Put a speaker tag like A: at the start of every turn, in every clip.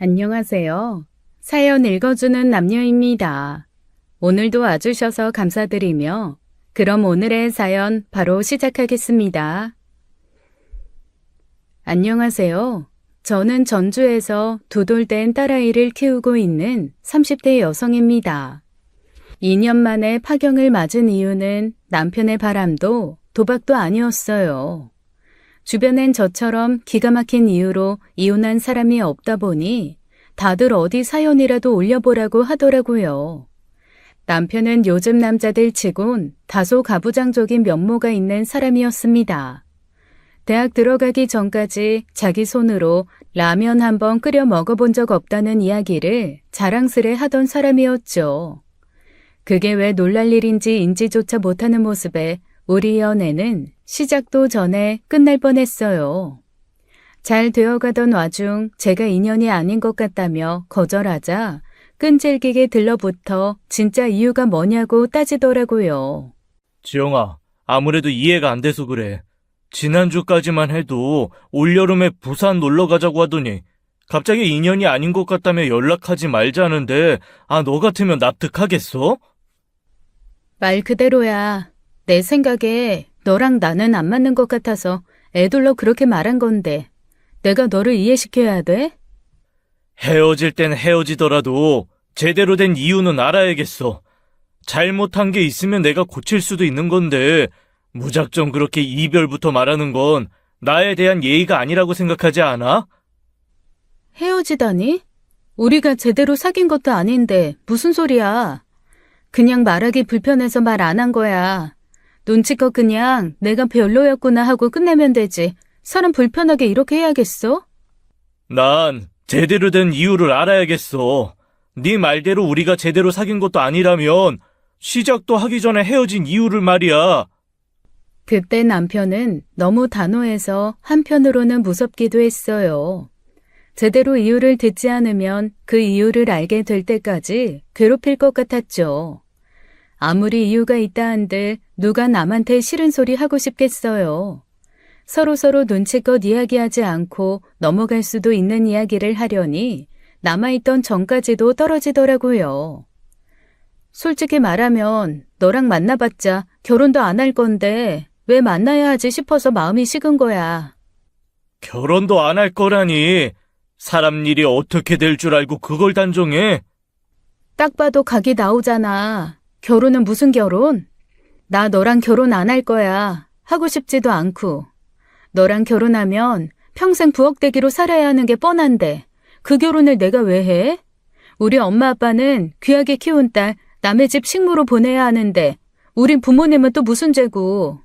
A: 안녕하세요. 사연 읽어주는 남녀입니다. 오늘도 와주셔서 감사드리며 그럼 오늘의 사연 바로 시작하겠습니다. 안녕하세요. 저는 전주에서 두 돌 된 딸아이를 키우고 있는 30대 여성입니다. 2년 만에 파경을 맞은 이유는 남편의 바람도 도박도 아니었어요. 주변엔 저처럼 기가 막힌 이유로 이혼한 사람이 없다 보니 다들 어디 사연이라도 올려보라고 하더라고요. 남편은 요즘 남자들 치곤 다소 가부장적인 면모가 있는 사람이었습니다. 대학 들어가기 전까지 자기 손으로 라면 한번 끓여 먹어본 적 없다는 이야기를 자랑스레 하던 사람이었죠. 그게 왜 놀랄 일인지 인지조차 못하는 모습에 우리 연애는 시작도 전에 끝날 뻔했어요. 잘 되어가던 와중 제가 인연이 아닌 것 같다며 거절하자 끈질기게 들러붙어 진짜 이유가 뭐냐고 따지더라고요.
B: 지영아, 아무래도 이해가 안 돼서 그래. 지난주까지만 해도 올여름에 부산 놀러 가자고 하더니 갑자기 인연이 아닌 것 같다며 연락하지 말자는데 너 같으면 납득하겠어?
A: 말 그대로야. 내 생각에 너랑 나는 안 맞는 것 같아서 애둘러 그렇게 말한 건데 내가 너를 이해시켜야 돼?
B: 헤어질 땐 헤어지더라도 제대로 된 이유는 알아야겠어. 잘못한 게 있으면 내가 고칠 수도 있는 건데 무작정 그렇게 이별부터 말하는 건 나에 대한 예의가 아니라고 생각하지 않아?
A: 헤어지다니? 우리가 제대로 사귄 것도 아닌데 무슨 소리야. 그냥 말하기 불편해서 말 안 한 거야. 눈치껏 그냥 내가 별로였구나 하고 끝내면 되지. 사람 불편하게 이렇게 해야겠어?
B: 난 제대로 된 이유를 알아야겠어. 네 말대로 우리가 제대로 사귄 것도 아니라면 시작도 하기 전에 헤어진 이유를 말이야.
A: 그때 남편은 너무 단호해서 한편으로는 무섭기도 했어요. 제대로 이유를 듣지 않으면 그 이유를 알게 될 때까지 괴롭힐 것 같았죠. 아무리 이유가 있다 한들 누가 남한테 싫은 소리 하고 싶겠어요. 서로서로 눈치껏 이야기하지 않고 넘어갈 수도 있는 이야기를 하려니 남아있던 정까지도 떨어지더라고요. 솔직히 말하면 너랑 만나봤자 결혼도 안 할 건데 왜 만나야 하지 싶어서 마음이 식은 거야.
B: 결혼도 안 할 거라니. 사람 일이 어떻게 될 줄 알고 그걸 단정해?
A: 딱 봐도 각이 나오잖아. 결혼은 무슨 결혼? 나 너랑 결혼 안 할 거야. 하고 싶지도 않고. 너랑 결혼하면 평생 부엌대기로 살아야 하는 게 뻔한데 그 결혼을 내가 왜 해? 우리 엄마 아빠는 귀하게 키운 딸 남의 집 식모로 보내야 하는데 우린 부모님은 또 무슨 죄고.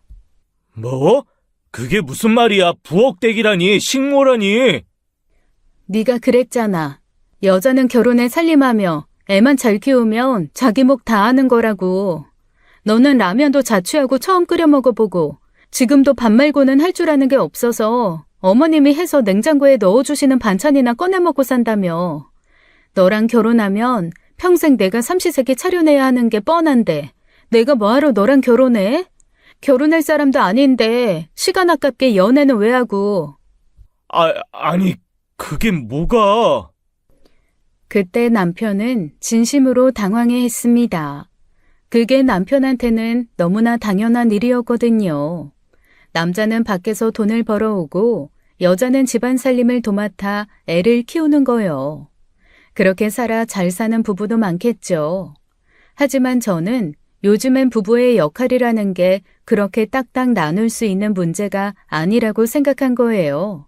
B: 뭐? 그게 무슨 말이야? 부엌대기라니, 식모라니.
A: 네가 그랬잖아. 여자는 결혼에 살림하며 애만 잘 키우면 자기 목 다 하는 거라고. 너는 라면도 자취하고 처음 끓여 먹어보고 지금도 밥 말고는 할 줄 아는 게 없어서 어머님이 해서 냉장고에 넣어주시는 반찬이나 꺼내 먹고 산다며. 너랑 결혼하면 평생 내가 삼시세끼 차려내야 하는 게 뻔한데 내가 뭐하러 너랑 결혼해? 결혼할 사람도 아닌데 시간 아깝게 연애는 왜 하고.
B: 아니, 그게 뭐가?
A: 그때 남편은 진심으로 당황해했습니다. 그게 남편한테는 너무나 당연한 일이었거든요. 남자는 밖에서 돈을 벌어오고 여자는 집안 살림을 도맡아 애를 키우는 거요. 그렇게 살아 잘 사는 부부도 많겠죠. 하지만 저는 요즘엔 부부의 역할이라는 게 그렇게 딱딱 나눌 수 있는 문제가 아니라고 생각한 거예요.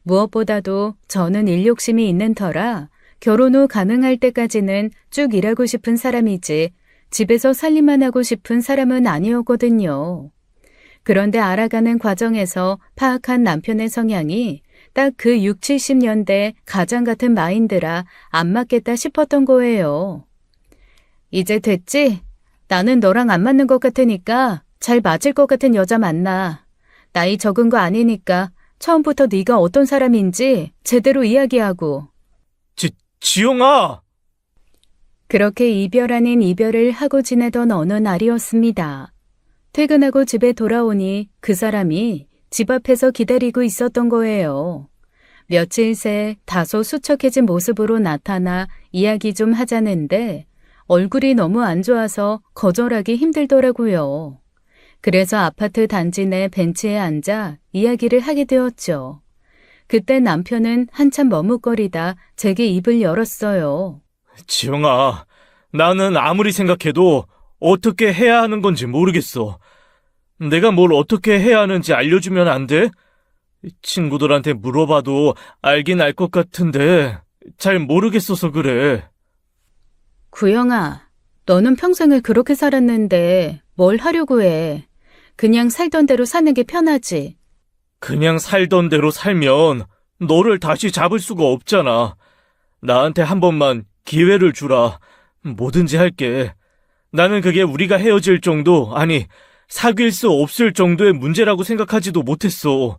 A: 무엇보다도 저는 일 욕심이 있는 터라 결혼 후 가능할 때까지는 쭉 일하고 싶은 사람이지 집에서 살림만 하고 싶은 사람은 아니었거든요. 그런데 알아가는 과정에서 파악한 남편의 성향이 딱 그 6, 70년대 가장 같은 마인드라 안 맞겠다 싶었던 거예요. 이제 됐지? 나는 너랑 안 맞는 것 같으니까 잘 맞을 것 같은 여자 만나. 나이 적은 거 아니니까 처음부터 네가 어떤 사람인지 제대로 이야기하고.
B: 지영아!
A: 그렇게 이별 아닌 이별을 하고 지내던 어느 날이었습니다. 퇴근하고 집에 돌아오니 그 사람이 집 앞에서 기다리고 있었던 거예요. 며칠 새 다소 수척해진 모습으로 나타나 이야기 좀 하자는데 얼굴이 너무 안 좋아서 거절하기 힘들더라고요. 그래서 아파트 단지 내 벤치에 앉아 이야기를 하게 되었죠. 그때 남편은 한참 머뭇거리다 제게 입을 열었어요.
B: 지영아, 나는 아무리 생각해도 어떻게 해야 하는 건지 모르겠어. 내가 뭘 어떻게 해야 하는지 알려주면 안 돼? 친구들한테 물어봐도 알긴 알 것 같은데 잘 모르겠어서 그래.
A: 구영아, 너는 평생을 그렇게 살았는데 뭘 하려고 해. 그냥 살던 대로 사는 게 편하지.
B: 그냥 살던 대로 살면 너를 다시 잡을 수가 없잖아. 나한테 한 번만 기회를 주라. 뭐든지 할게. 나는 그게 우리가 헤어질 정도, 아니, 사귈 수 없을 정도의 문제라고 생각하지도 못했어.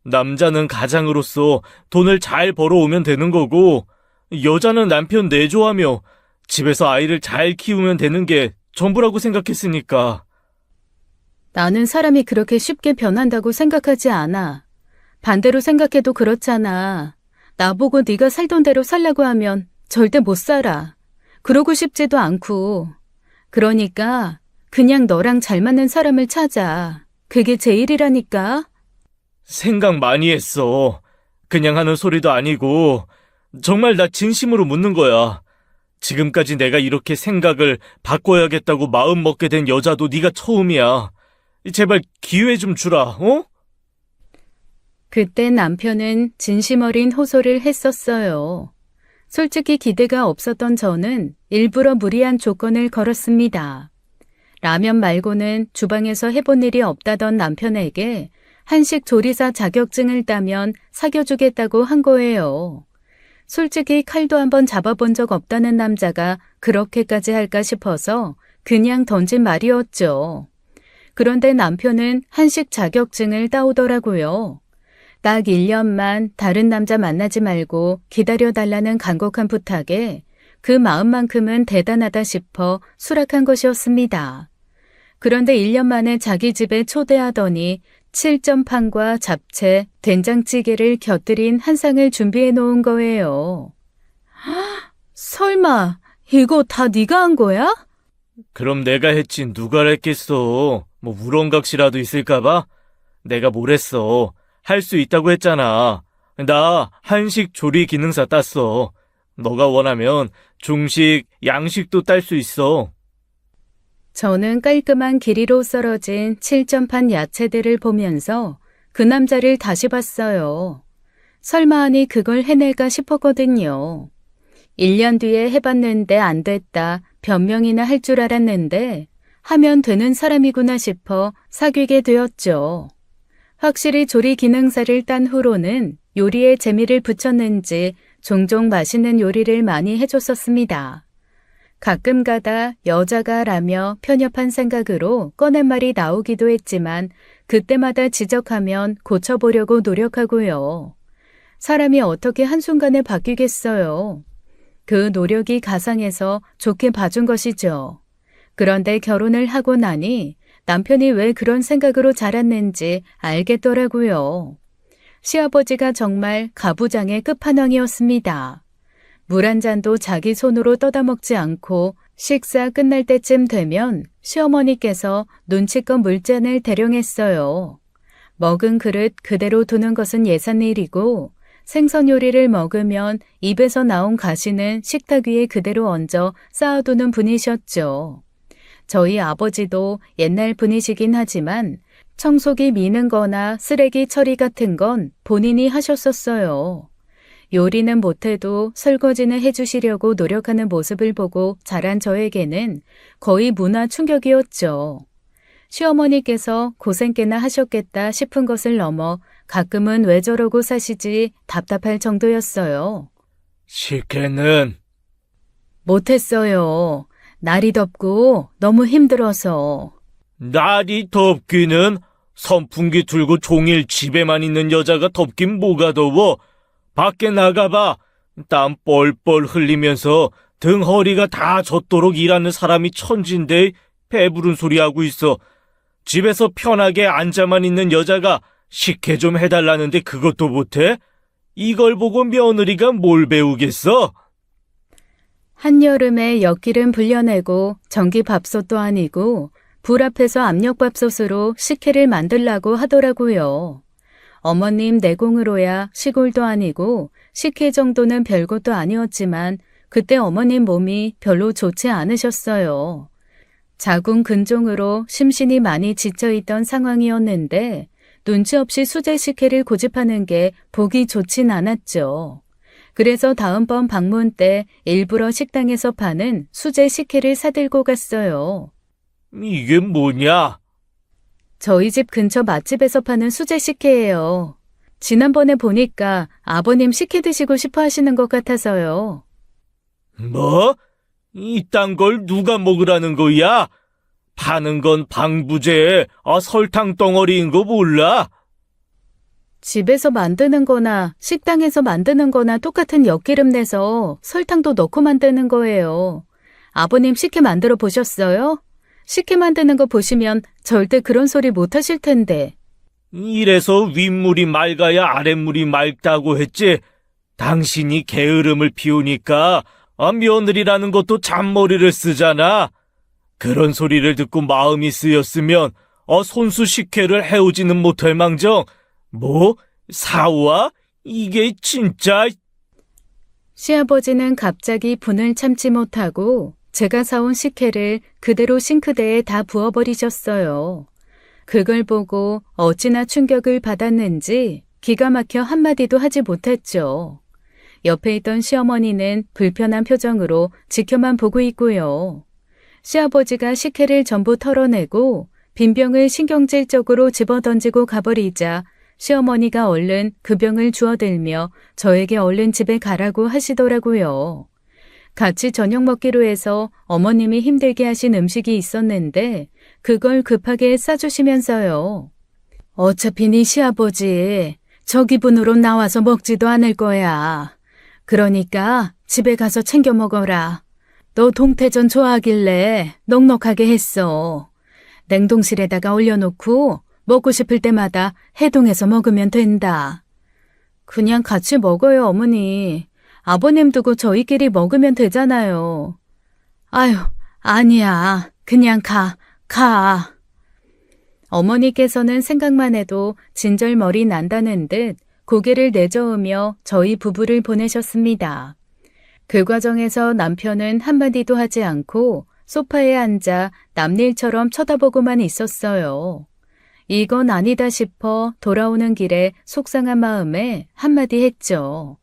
B: 남자는 가장으로서 돈을 잘 벌어오면 되는 거고, 여자는 남편 내조하며 집에서 아이를 잘 키우면 되는 게 전부라고 생각했으니까.
A: 나는 사람이 그렇게 쉽게 변한다고 생각하지 않아. 반대로 생각해도 그렇잖아. 나보고 네가 살던 대로 살라고 하면 절대 못 살아. 그러고 싶지도 않고. 그러니까 그냥 너랑 잘 맞는 사람을 찾아. 그게 제일이라니까.
B: 생각 많이 했어. 그냥 하는 소리도 아니고, 정말 나 진심으로 묻는 거야. 지금까지 내가 이렇게 생각을 바꿔야겠다고 마음 먹게 된 여자도 네가 처음이야. 제발 기회 좀 주라, 어?
A: 그때 남편은 진심 어린 호소를 했었어요. 솔직히 기대가 없었던 저는 일부러 무리한 조건을 걸었습니다. 라면 말고는 주방에서 해본 일이 없다던 남편에게 한식 조리사 자격증을 따면 사귀어주겠다고 한 거예요. 솔직히 칼도 한번 잡아본 적 없다는 남자가 그렇게까지 할까 싶어서 그냥 던진 말이었죠. 그런데 남편은 한식 자격증을 따오더라고요. 딱 1년만 다른 남자 만나지 말고 기다려달라는 간곡한 부탁에 그 마음만큼은 대단하다 싶어 수락한 것이었습니다. 그런데 1년 만에 자기 집에 초대하더니 7점판과 잡채, 된장찌개를 곁들인 한 상을 준비해 놓은 거예요. 설마 이거 다 네가 한 거야?
B: 그럼 내가 했지 누가 했겠어. 뭐 우렁각시라도 있을까봐? 내가 뭘 했어. 할 수 있다고 했잖아. 나 한식 조리 기능사 땄어. 너가 원하면 중식, 양식도 딸 수 있어.
A: 저는 깔끔한 길이로 썰어진 7점판 야채들을 보면서 그 남자를 다시 봤어요. 설마 하니 그걸 해낼까 싶었거든요. 1년 뒤에 해봤는데 안 됐다 변명이나 할 줄 알았는데 하면 되는 사람이구나 싶어 사귀게 되었죠. 확실히 조리 기능사를 딴 후로는 요리에 재미를 붙였는지 종종 맛있는 요리를 많이 해줬었습니다. 가끔 가다 여자가 라며 편협한 생각으로 꺼낸 말이 나오기도 했지만 그때마다 지적하면 고쳐보려고 노력하고요. 사람이 어떻게 한순간에 바뀌겠어요. 그 노력이 가상해서 좋게 봐준 것이죠. 그런데 결혼을 하고 나니 남편이 왜 그런 생각으로 자랐는지 알겠더라고요. 시아버지가 정말 가부장의 끝판왕이었습니다. 물 한 잔도 자기 손으로 떠다 먹지 않고 식사 끝날 때쯤 되면 시어머니께서 눈치껏 물잔을 대령했어요. 먹은 그릇 그대로 두는 것은 예산일이고 생선 요리를 먹으면 입에서 나온 가시는 식탁 위에 그대로 얹어 쌓아두는 분이셨죠. 저희 아버지도 옛날 분이시긴 하지만 청소기 미는 거나 쓰레기 처리 같은 건 본인이 하셨었어요. 요리는 못해도 설거지는 해주시려고 노력하는 모습을 보고 자란 저에게는 거의 문화 충격이었죠. 시어머니께서 고생 꽤나 하셨겠다 싶은 것을 넘어 가끔은 왜 저러고 사시지 답답할 정도였어요.
B: 식혜는
A: 못했어요. 날이 덥고 너무 힘들어서.
B: 날이 덥기는 선풍기 들고 종일 집에만 있는 여자가 덥긴 뭐가 더워. 밖에 나가봐. 땀 뻘뻘 흘리면서 등 허리가 다 젖도록 일하는 사람이 천진데 배부른 소리 하고 있어. 집에서 편하게 앉아만 있는 여자가 식혜 좀 해달라는데 그것도 못해? 이걸 보고 며느리가 뭘 배우겠어?
A: 한여름에 엿기름 불려내고 전기밥솥도 아니고 불 앞에서 압력밥솥으로 식혜를 만들라고 하더라고요. 어머님 내공으로야 시골도 아니고 식혜 정도는 별것도 아니었지만 그때 어머님 몸이 별로 좋지 않으셨어요. 자궁 근종으로 심신이 많이 지쳐있던 상황이었는데 눈치 없이 수제 식혜를 고집하는 게 보기 좋진 않았죠. 그래서 다음번 방문 때 일부러 식당에서 파는 수제 식혜를 사들고 갔어요.
B: 이게 뭐냐?
A: 저희 집 근처 맛집에서 파는 수제 식혜예요. 지난번에 보니까 아버님 식혜 드시고 싶어 하시는 것 같아서요.
B: 뭐? 이딴 걸 누가 먹으라는 거야? 파는 건 방부제, 설탕 덩어리인 거 몰라?
A: 집에서 만드는 거나 식당에서 만드는 거나 똑같은 엿기름 내서 설탕도 넣고 만드는 거예요. 아버님 식혜 만들어 보셨어요? 식혜 만드는 거 보시면 절대 그런 소리 못 하실 텐데.
B: 이래서 윗물이 맑아야 아랫물이 맑다고 했지. 당신이 게으름을 피우니까 며느리라는 것도 잔머리를 쓰잖아. 그런 소리를 듣고 마음이 쓰였으면 손수 식혜를 해오지는 못할 망정. 뭐? 사와? 이게 진짜...
A: 시아버지는 갑자기 분을 참지 못하고 제가 사온 식혜를 그대로 싱크대에 다 부어버리셨어요. 그걸 보고 어찌나 충격을 받았는지 기가 막혀 한마디도 하지 못했죠. 옆에 있던 시어머니는 불편한 표정으로 지켜만 보고 있고요. 시아버지가 식혜를 전부 털어내고 빈병을 신경질적으로 집어던지고 가버리자 시어머니가 얼른 그 병을 주워들며 저에게 얼른 집에 가라고 하시더라고요. 같이 저녁 먹기로 해서 어머님이 힘들게 하신 음식이 있었는데 그걸 급하게 싸주시면서요. 어차피 네 시아버지 저 기분으로 나와서 먹지도 않을 거야. 그러니까 집에 가서 챙겨 먹어라. 너 동태전 좋아하길래 넉넉하게 했어. 냉동실에다가 올려놓고 먹고 싶을 때마다 해동해서 먹으면 된다. 그냥 같이 먹어요, 어머니. 아버님 두고 저희끼리 먹으면 되잖아요. 아유, 아니야. 그냥 가. 어머니께서는 생각만 해도 진절머리 난다는 듯 고개를 내저으며 저희 부부를 보내셨습니다. 그 과정에서 남편은 한마디도 하지 않고 소파에 앉아 남일처럼 쳐다보고만 있었어요. 이건 아니다 싶어 돌아오는 길에 속상한 마음에 한마디 했죠.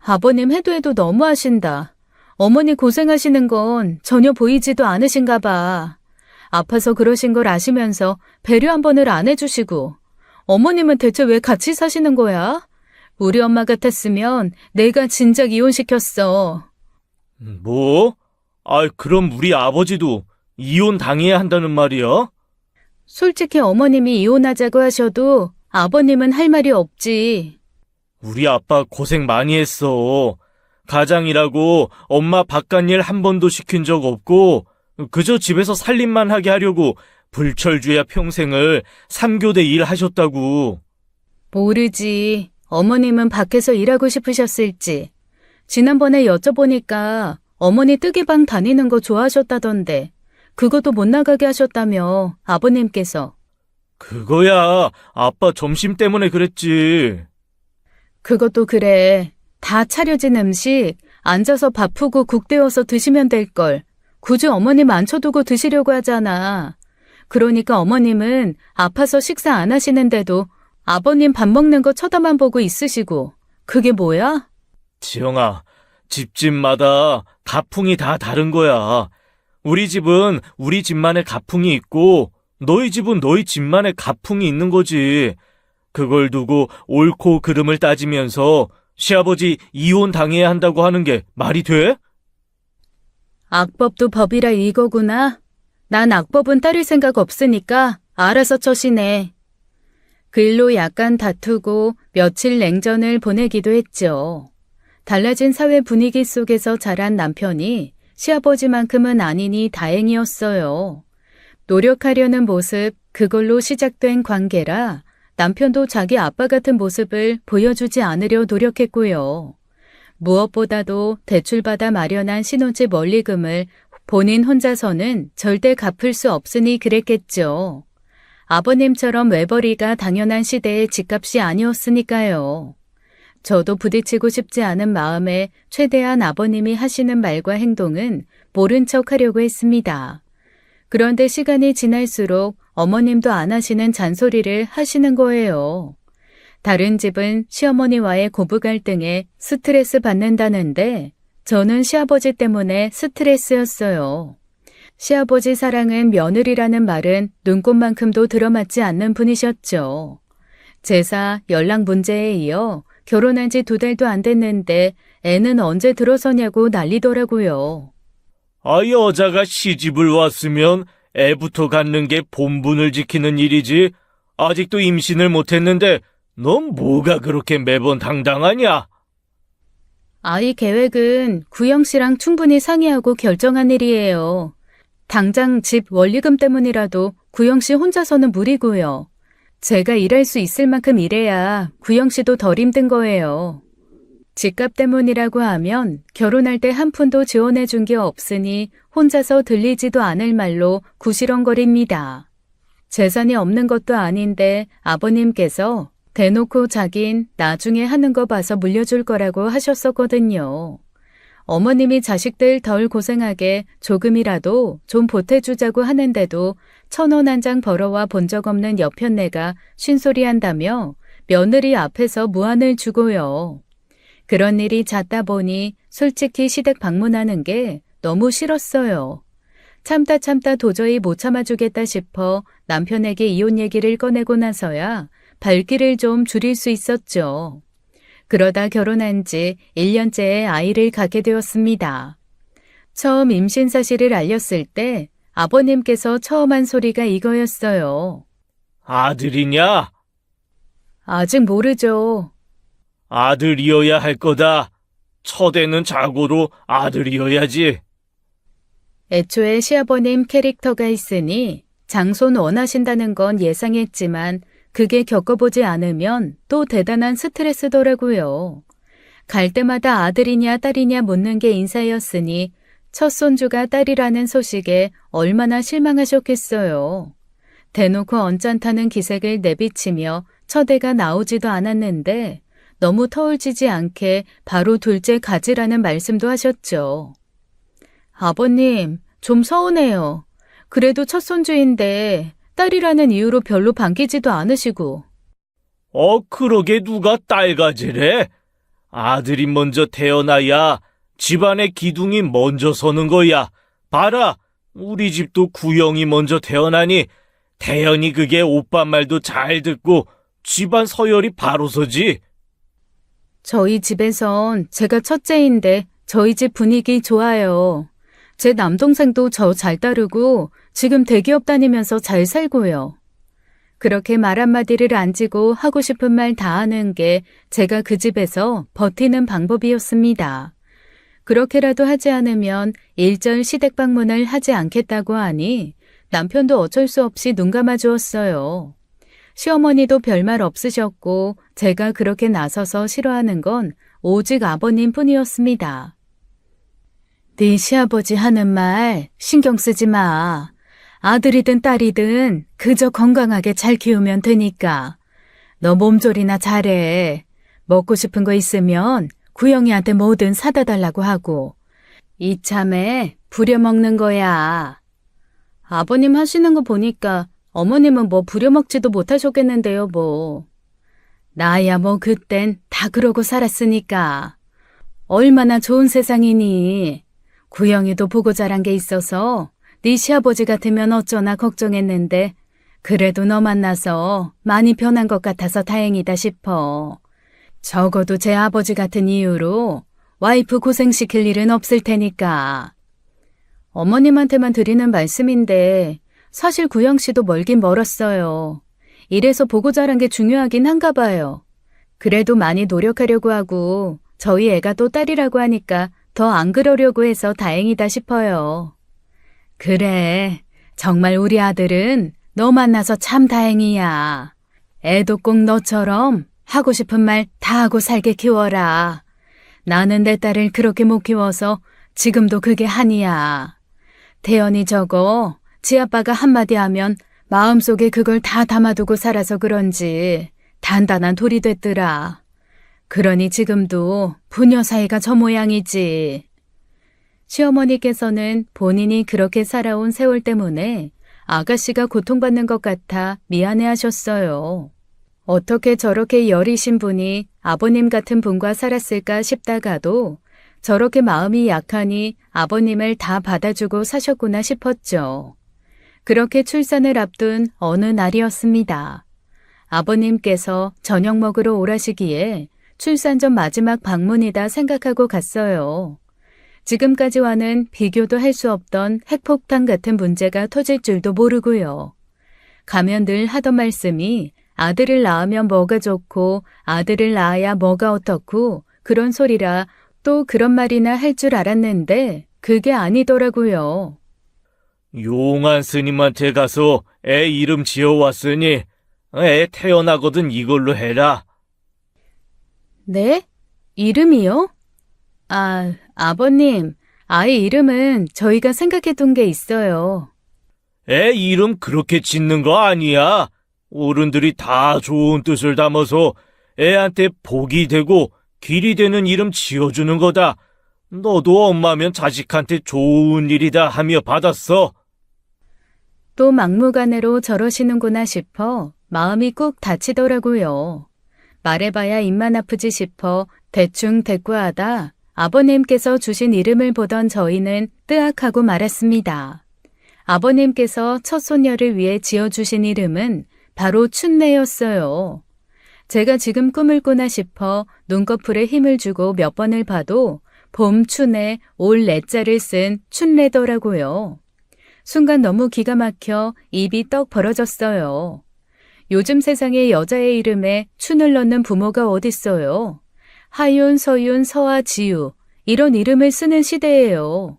A: 아버님 해도 너무하신다. 어머니 고생하시는 건 전혀 보이지도 않으신가 봐. 아파서 그러신 걸 아시면서 배려 한 번을 안 해주시고 어머님은 대체 왜 같이 사시는 거야? 우리 엄마 같았으면 내가 진작 이혼시켰어.
B: 뭐? 그럼 우리 아버지도 이혼 당해야 한다는 말이야?
A: 솔직히 어머님이 이혼하자고 하셔도 아버님은 할 말이 없지.
B: 우리 아빠 고생 많이 했어. 가장이라고 엄마 바깥일 한 번도 시킨 적 없고 그저 집에서 살림만 하게 하려고 불철주야 평생을 3교대 일 하셨다고.
A: 모르지. 어머님은 밖에서 일하고 싶으셨을지. 지난번에 여쭤보니까 어머니 뜨개방 다니는 거 좋아하셨다던데 그것도 못 나가게 하셨다며 아버님께서.
B: 그거야 아빠 점심 때문에 그랬지.
A: 그것도 그래. 다 차려진 음식 앉아서 밥 푸고 국 데워서 드시면 될걸. 굳이 어머님 앉혀두고 드시려고 하잖아. 그러니까 어머님은 아파서 식사 안 하시는데도 아버님 밥 먹는 거 쳐다만 보고 있으시고. 그게 뭐야?
B: 지영아, 집집마다 가풍이 다 다른 거야. 우리 집은 우리 집만의 가풍이 있고 너희 집은 너희 집만의 가풍이 있는 거지. 그걸 두고 옳고 그름을 따지면서 시아버지 이혼 당해야 한다고 하는 게 말이 돼?
A: 악법도 법이라 이거구나. 난 악법은 따를 생각 없으니까 알아서 처신해. 그 일로 약간 다투고 며칠 냉전을 보내기도 했죠. 달라진 사회 분위기 속에서 자란 남편이 시아버지만큼은 아니니 다행이었어요. 노력하려는 모습, 그걸로 시작된 관계라 남편도 자기 아빠 같은 모습을 보여주지 않으려 노력했고요. 무엇보다도 대출받아 마련한 신혼집 원리금을 본인 혼자서는 절대 갚을 수 없으니 그랬겠죠. 아버님처럼 외벌이가 당연한 시대의 집값이 아니었으니까요. 저도 부딪히고 싶지 않은 마음에 최대한 아버님이 하시는 말과 행동은 모른 척 하려고 했습니다. 그런데 시간이 지날수록 어머님도 안 하시는 잔소리를 하시는 거예요. 다른 집은 시어머니와의 고부 갈등에 스트레스 받는다는데 저는 시아버지 때문에 스트레스였어요. 시아버지 사랑은 며느리라는 말은 눈꽃만큼도 들어맞지 않는 분이셨죠. 제사, 연락 문제에 이어 결혼한 지 2달도 안 됐는데 애는 언제 들어서냐고 난리더라고요.
B: 여자가 시집을 왔으면 애부터 갖는 게 본분을 지키는 일이지. 아직도 임신을 못했는데 넌 뭐가 그렇게 매번 당당하냐?
A: 아이 계획은 구영 씨랑 충분히 상의하고 결정한 일이에요. 당장 집 원리금 때문이라도 구영 씨 혼자서는 무리고요. 제가 일할 수 있을 만큼 일해야 구영 씨도 덜 힘든 거예요. 집값 때문이라고 하면 결혼할 때 한 푼도 지원해 준 게 없으니 혼자서 들리지도 않을 말로 구시렁거립니다. 재산이 없는 것도 아닌데 아버님께서 대놓고 자긴 나중에 하는 거 봐서 물려줄 거라고 하셨었거든요. 어머님이 자식들 덜 고생하게 조금이라도 좀 보태주자고 하는데도 1,000원 한 장 벌어와 본 적 없는 여편네가 쉰소리 한다며 며느리 앞에서 무안을 주고요. 그런 일이 잦다 보니 솔직히 시댁 방문하는 게 너무 싫었어요. 참다 도저히 못 참아주겠다 싶어 남편에게 이혼 얘기를 꺼내고 나서야 발길을 좀 줄일 수 있었죠. 그러다 결혼한 지 1년째에 아이를 갖게 되었습니다. 처음 임신 사실을 알렸을 때 아버님께서 처음 한 소리가 이거였어요.
B: 아들이냐?
A: 아직 모르죠.
B: 아들이어야 할 거다. 첫애는 자고로 아들이어야지.
A: 애초에 시아버님 캐릭터가 있으니 장손 원하신다는 건 예상했지만 그게 겪어보지 않으면 또 대단한 스트레스더라고요. 갈 때마다 아들이냐 딸이냐 묻는 게 인사였으니 첫 손주가 딸이라는 소식에 얼마나 실망하셨겠어요. 대놓고 언짢다는 기색을 내비치며 첫애가 나오지도 않았는데 너무 터울지지 않게 바로 둘째 가지라는 말씀도 하셨죠. 아버님, 좀 서운해요. 그래도 첫 손주인데 딸이라는 이유로 별로 반기지도 않으시고.
B: 그러게 누가 딸 가지래? 아들이 먼저 태어나야 집안의 기둥이 먼저 서는 거야. 봐라, 우리 집도 구영이 먼저 태어나니 태연이 그게 오빠 말도 잘 듣고 집안 서열이 바로 서지.
A: 저희 집에선 제가 첫째인데 저희 집 분위기 좋아요. 제 남동생도 저 잘 따르고 지금 대기업 다니면서 잘 살고요. 그렇게 말 한마디를 안 지고 하고 싶은 말 다 하는 게 제가 그 집에서 버티는 방법이었습니다. 그렇게라도 하지 않으면 일절 시댁 방문을 하지 않겠다고 하니 남편도 어쩔 수 없이 눈 감아 주었어요. 시어머니도 별말 없으셨고 제가 그렇게 나서서 싫어하는 건 오직 아버님 뿐이었습니다. 네 시아버지 하는 말 신경 쓰지 마. 아들이든 딸이든 그저 건강하게 잘 키우면 되니까. 너 몸조리나 잘해. 먹고 싶은 거 있으면 구영이한테 뭐든 사다 달라고 하고. 이참에 부려먹는 거야. 아버님 하시는 거 보니까 어머님은 뭐 부려먹지도 못하셨겠는데요, 뭐. 나야 뭐 그땐 다 그러고 살았으니까. 얼마나 좋은 세상이니. 구영이도 보고 자란 게 있어서 네 시아버지 같으면 어쩌나 걱정했는데 그래도 너 만나서 많이 변한 것 같아서 다행이다 싶어. 적어도 제 아버지 같은 이유로 와이프 고생시킬 일은 없을 테니까. 어머님한테만 드리는 말씀인데 사실 구영 씨도 멀긴 멀었어요. 이래서 보고 자란 게 중요하긴 한가 봐요. 그래도 많이 노력하려고 하고 저희 애가 또 딸이라고 하니까 더 안 그러려고 해서 다행이다 싶어요. 그래, 정말 우리 아들은 너 만나서 참 다행이야. 애도 꼭 너처럼 하고 싶은 말 다 하고 살게 키워라. 나는 내 딸을 그렇게 못 키워서 지금도 그게 한이야. 태연이 저거 지 아빠가 한마디 하면 마음속에 그걸 다 담아두고 살아서 그런지 단단한 돌이 됐더라. 그러니 지금도 부녀 사이가 저 모양이지. 시어머니께서는 본인이 그렇게 살아온 세월 때문에 아가씨가 고통받는 것 같아 미안해하셨어요. 어떻게 저렇게 여리신 분이 아버님 같은 분과 살았을까 싶다가도 저렇게 마음이 약하니 아버님을 다 받아주고 사셨구나 싶었죠. 그렇게 출산을 앞둔 어느 날이었습니다. 아버님께서 저녁 먹으러 오라시기에 출산 전 마지막 방문이다 생각하고 갔어요. 지금까지와는 비교도 할 수 없던 핵폭탄 같은 문제가 터질 줄도 모르고요. 가면 늘 하던 말씀이 아들을 낳으면 뭐가 좋고 아들을 낳아야 뭐가 어떻고 그런 소리라 또 그런 말이나 할 줄 알았는데 그게 아니더라고요.
B: 용한 스님한테 가서 애 이름 지어왔으니 애 태어나거든 이걸로 해라.
A: 네? 이름이요? 아, 아버님, 아이 이름은 저희가 생각해둔 게 있어요.
B: 애 이름 그렇게 짓는 거 아니야. 어른들이 다 좋은 뜻을 담아서 애한테 복이 되고 길이 되는 이름 지어주는 거다. 너도 엄마면 자식한테 좋은 일이다 하며 받았어.
A: 또 막무가내로 저러시는구나 싶어 마음이 꾹 다치더라고요. 말해봐야 입만 아프지 싶어 대충 대꾸하다 아버님께서 주신 이름을 보던 저희는 뜨악하고 말았습니다. 아버님께서 첫 손녀를 위해 지어주신 이름은 바로 춘내였어요. 제가 지금 꿈을 꾸나 싶어 눈꺼풀에 힘을 주고 몇 번을 봐도 봄 춘에 올 내자를 쓴 춘내더라고요. 순간 너무 기가 막혀 입이 떡 벌어졌어요. 요즘 세상에 여자의 이름에 춘을 넣는 부모가 어딨어요. 하윤, 서윤, 서아, 지유 이런 이름을 쓰는 시대예요.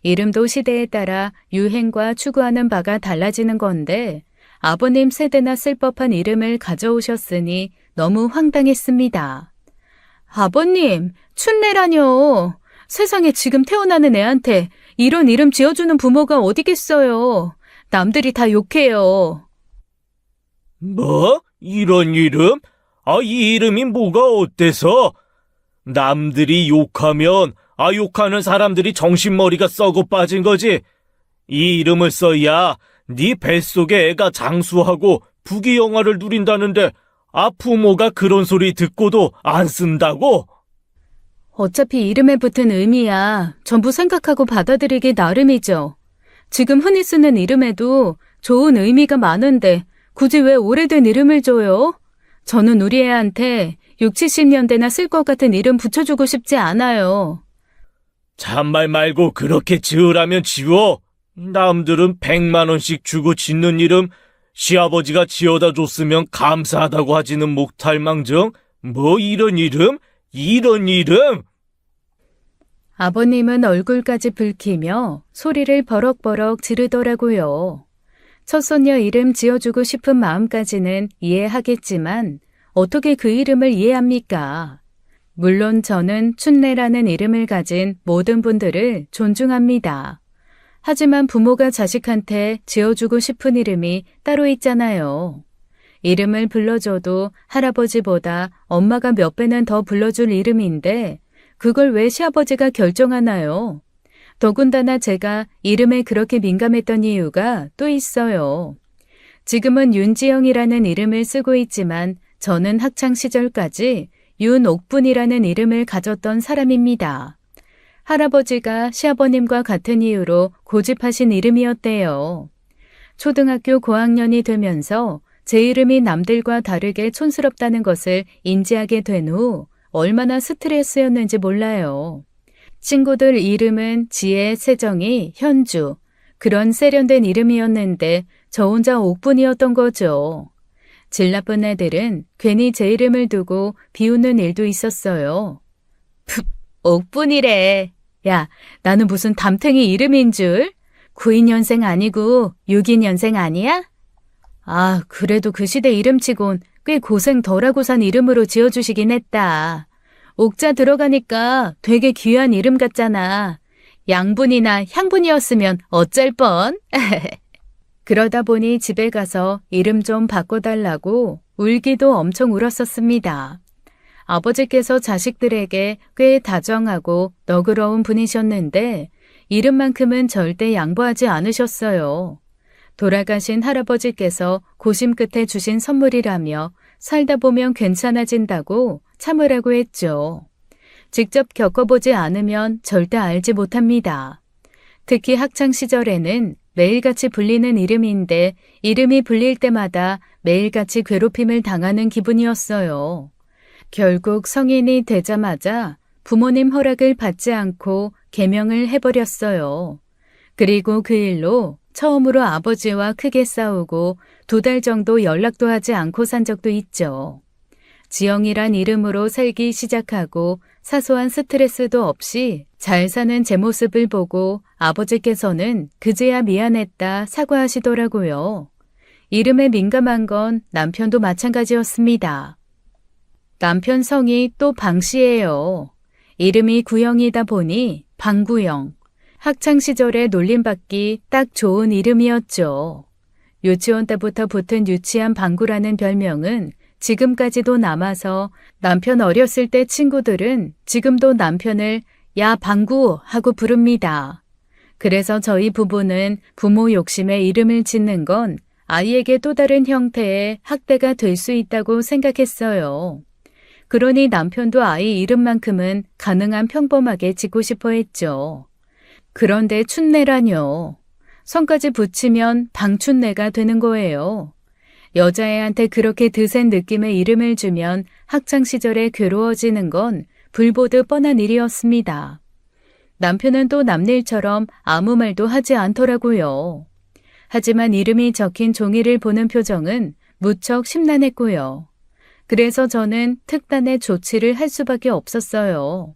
A: 이름도 시대에 따라 유행과 추구하는 바가 달라지는 건데 아버님 세대나 쓸 법한 이름을 가져오셨으니 너무 황당했습니다. 아버님, 춘내라뇨. 세상에 지금 태어나는 애한테 이런 이름 지어주는 부모가 어디겠어요. 남들이 다 욕해요.
B: 뭐? 이런 이름? 이 이름이 뭐가 어때서? 남들이 욕하면 욕하는 사람들이 정신머리가 썩어 빠진 거지. 이 이름을 써야 네 뱃속에 애가 장수하고 부귀영화를 누린다는데 부모가 그런 소리 듣고도 안 쓴다고?
A: 어차피 이름에 붙은 의미야 전부 생각하고 받아들이기 나름이죠. 지금 흔히 쓰는 이름에도 좋은 의미가 많은데 굳이 왜 오래된 이름을 줘요? 저는 우리 애한테 60, 70년대나 쓸 것 같은 이름 붙여주고 싶지 않아요.
B: 잔말 말고 그렇게 지으라면 지워. 남들은 100만 원씩 주고 짓는 이름 시아버지가 지어다 줬으면 감사하다고 하지는 못할 망정. 뭐 이런 이름? 이런 이름?
A: 아버님은 얼굴까지 붉히며 소리를 버럭버럭 지르더라고요. 첫손녀 이름 지어주고 싶은 마음까지는 이해하겠지만 어떻게 그 이름을 이해합니까? 물론 저는 춘내라는 이름을 가진 모든 분들을 존중합니다. 하지만 부모가 자식한테 지어주고 싶은 이름이 따로 있잖아요. 이름을 불러줘도 할아버지보다 엄마가 몇 배는 더 불러줄 이름인데 그걸 왜 시아버지가 결정하나요? 더군다나 제가 이름에 그렇게 민감했던 이유가 또 있어요. 지금은 윤지영이라는 이름을 쓰고 있지만 저는 학창시절까지 윤옥분이라는 이름을 가졌던 사람입니다. 할아버지가 시아버님과 같은 이유로 고집하신 이름이었대요. 초등학교 고학년이 되면서 제 이름이 남들과 다르게 촌스럽다는 것을 인지하게 된 후 얼마나 스트레스였는지 몰라요. 친구들 이름은 지혜, 세정이, 현주 그런 세련된 이름이었는데 저 혼자 옥분이었던 거죠. 질 나쁜 애들은 괜히 제 이름을 두고 비웃는 일도 있었어요. 푹, 옥분이래. 야, 나는 무슨 담탱이 이름인 줄? 92년생 아니고 62년생 아니야? 그래도 그 시대 이름치곤 꽤 고생 덜하고 산 이름으로 지어주시긴 했다. 옥자 들어가니까 되게 귀한 이름 같잖아. 양분이나 향분이었으면 어쩔 뻔. 그러다 보니 집에 가서 이름 좀 바꿔달라고 울기도 엄청 울었었습니다. 아버지께서 자식들에게 꽤 다정하고 너그러운 분이셨는데 이름만큼은 절대 양보하지 않으셨어요. 돌아가신 할아버지께서 고심 끝에 주신 선물이라며 살다 보면 괜찮아진다고 참으라고 했죠. 직접 겪어보지 않으면 절대 알지 못합니다. 특히 학창시절에는 매일같이 불리는 이름인데 이름이 불릴 때마다 매일같이 괴롭힘을 당하는 기분이었어요. 결국 성인이 되자마자 부모님 허락을 받지 않고 개명을 해버렸어요. 그리고 그 일로 처음으로 아버지와 크게 싸우고 2달 정도 연락도 하지 않고 산 적도 있죠. 지영이란 이름으로 살기 시작하고 사소한 스트레스도 없이 잘 사는 제 모습을 보고 아버지께서는 그제야 미안했다 사과하시더라고요. 이름에 민감한 건 남편도 마찬가지였습니다. 남편 성이 또 방씨예요. 이름이 구영이다 보니 방구영. 학창시절에 놀림받기 딱 좋은 이름이었죠. 유치원 때부터 붙은 유치한 방구라는 별명은 지금까지도 남아서 남편 어렸을 때 친구들은 지금도 남편을 야 방구 하고 부릅니다. 그래서 저희 부부는 부모 욕심에 이름을 짓는 건 아이에게 또 다른 형태의 학대가 될 수 있다고 생각했어요. 그러니 남편도 아이 이름만큼은 가능한 평범하게 짓고 싶어 했죠. 그런데 춘내라뇨. 성까지 붙이면 방춘내가 되는 거예요. 여자애한테 그렇게 드센 느낌의 이름을 주면 학창시절에 괴로워지는 건 불보듯 뻔한 일이었습니다. 남편은 또 남일처럼 아무 말도 하지 않더라고요. 하지만 이름이 적힌 종이를 보는 표정은 무척 심란했고요. 그래서 저는 특단의 조치를 할 수밖에 없었어요.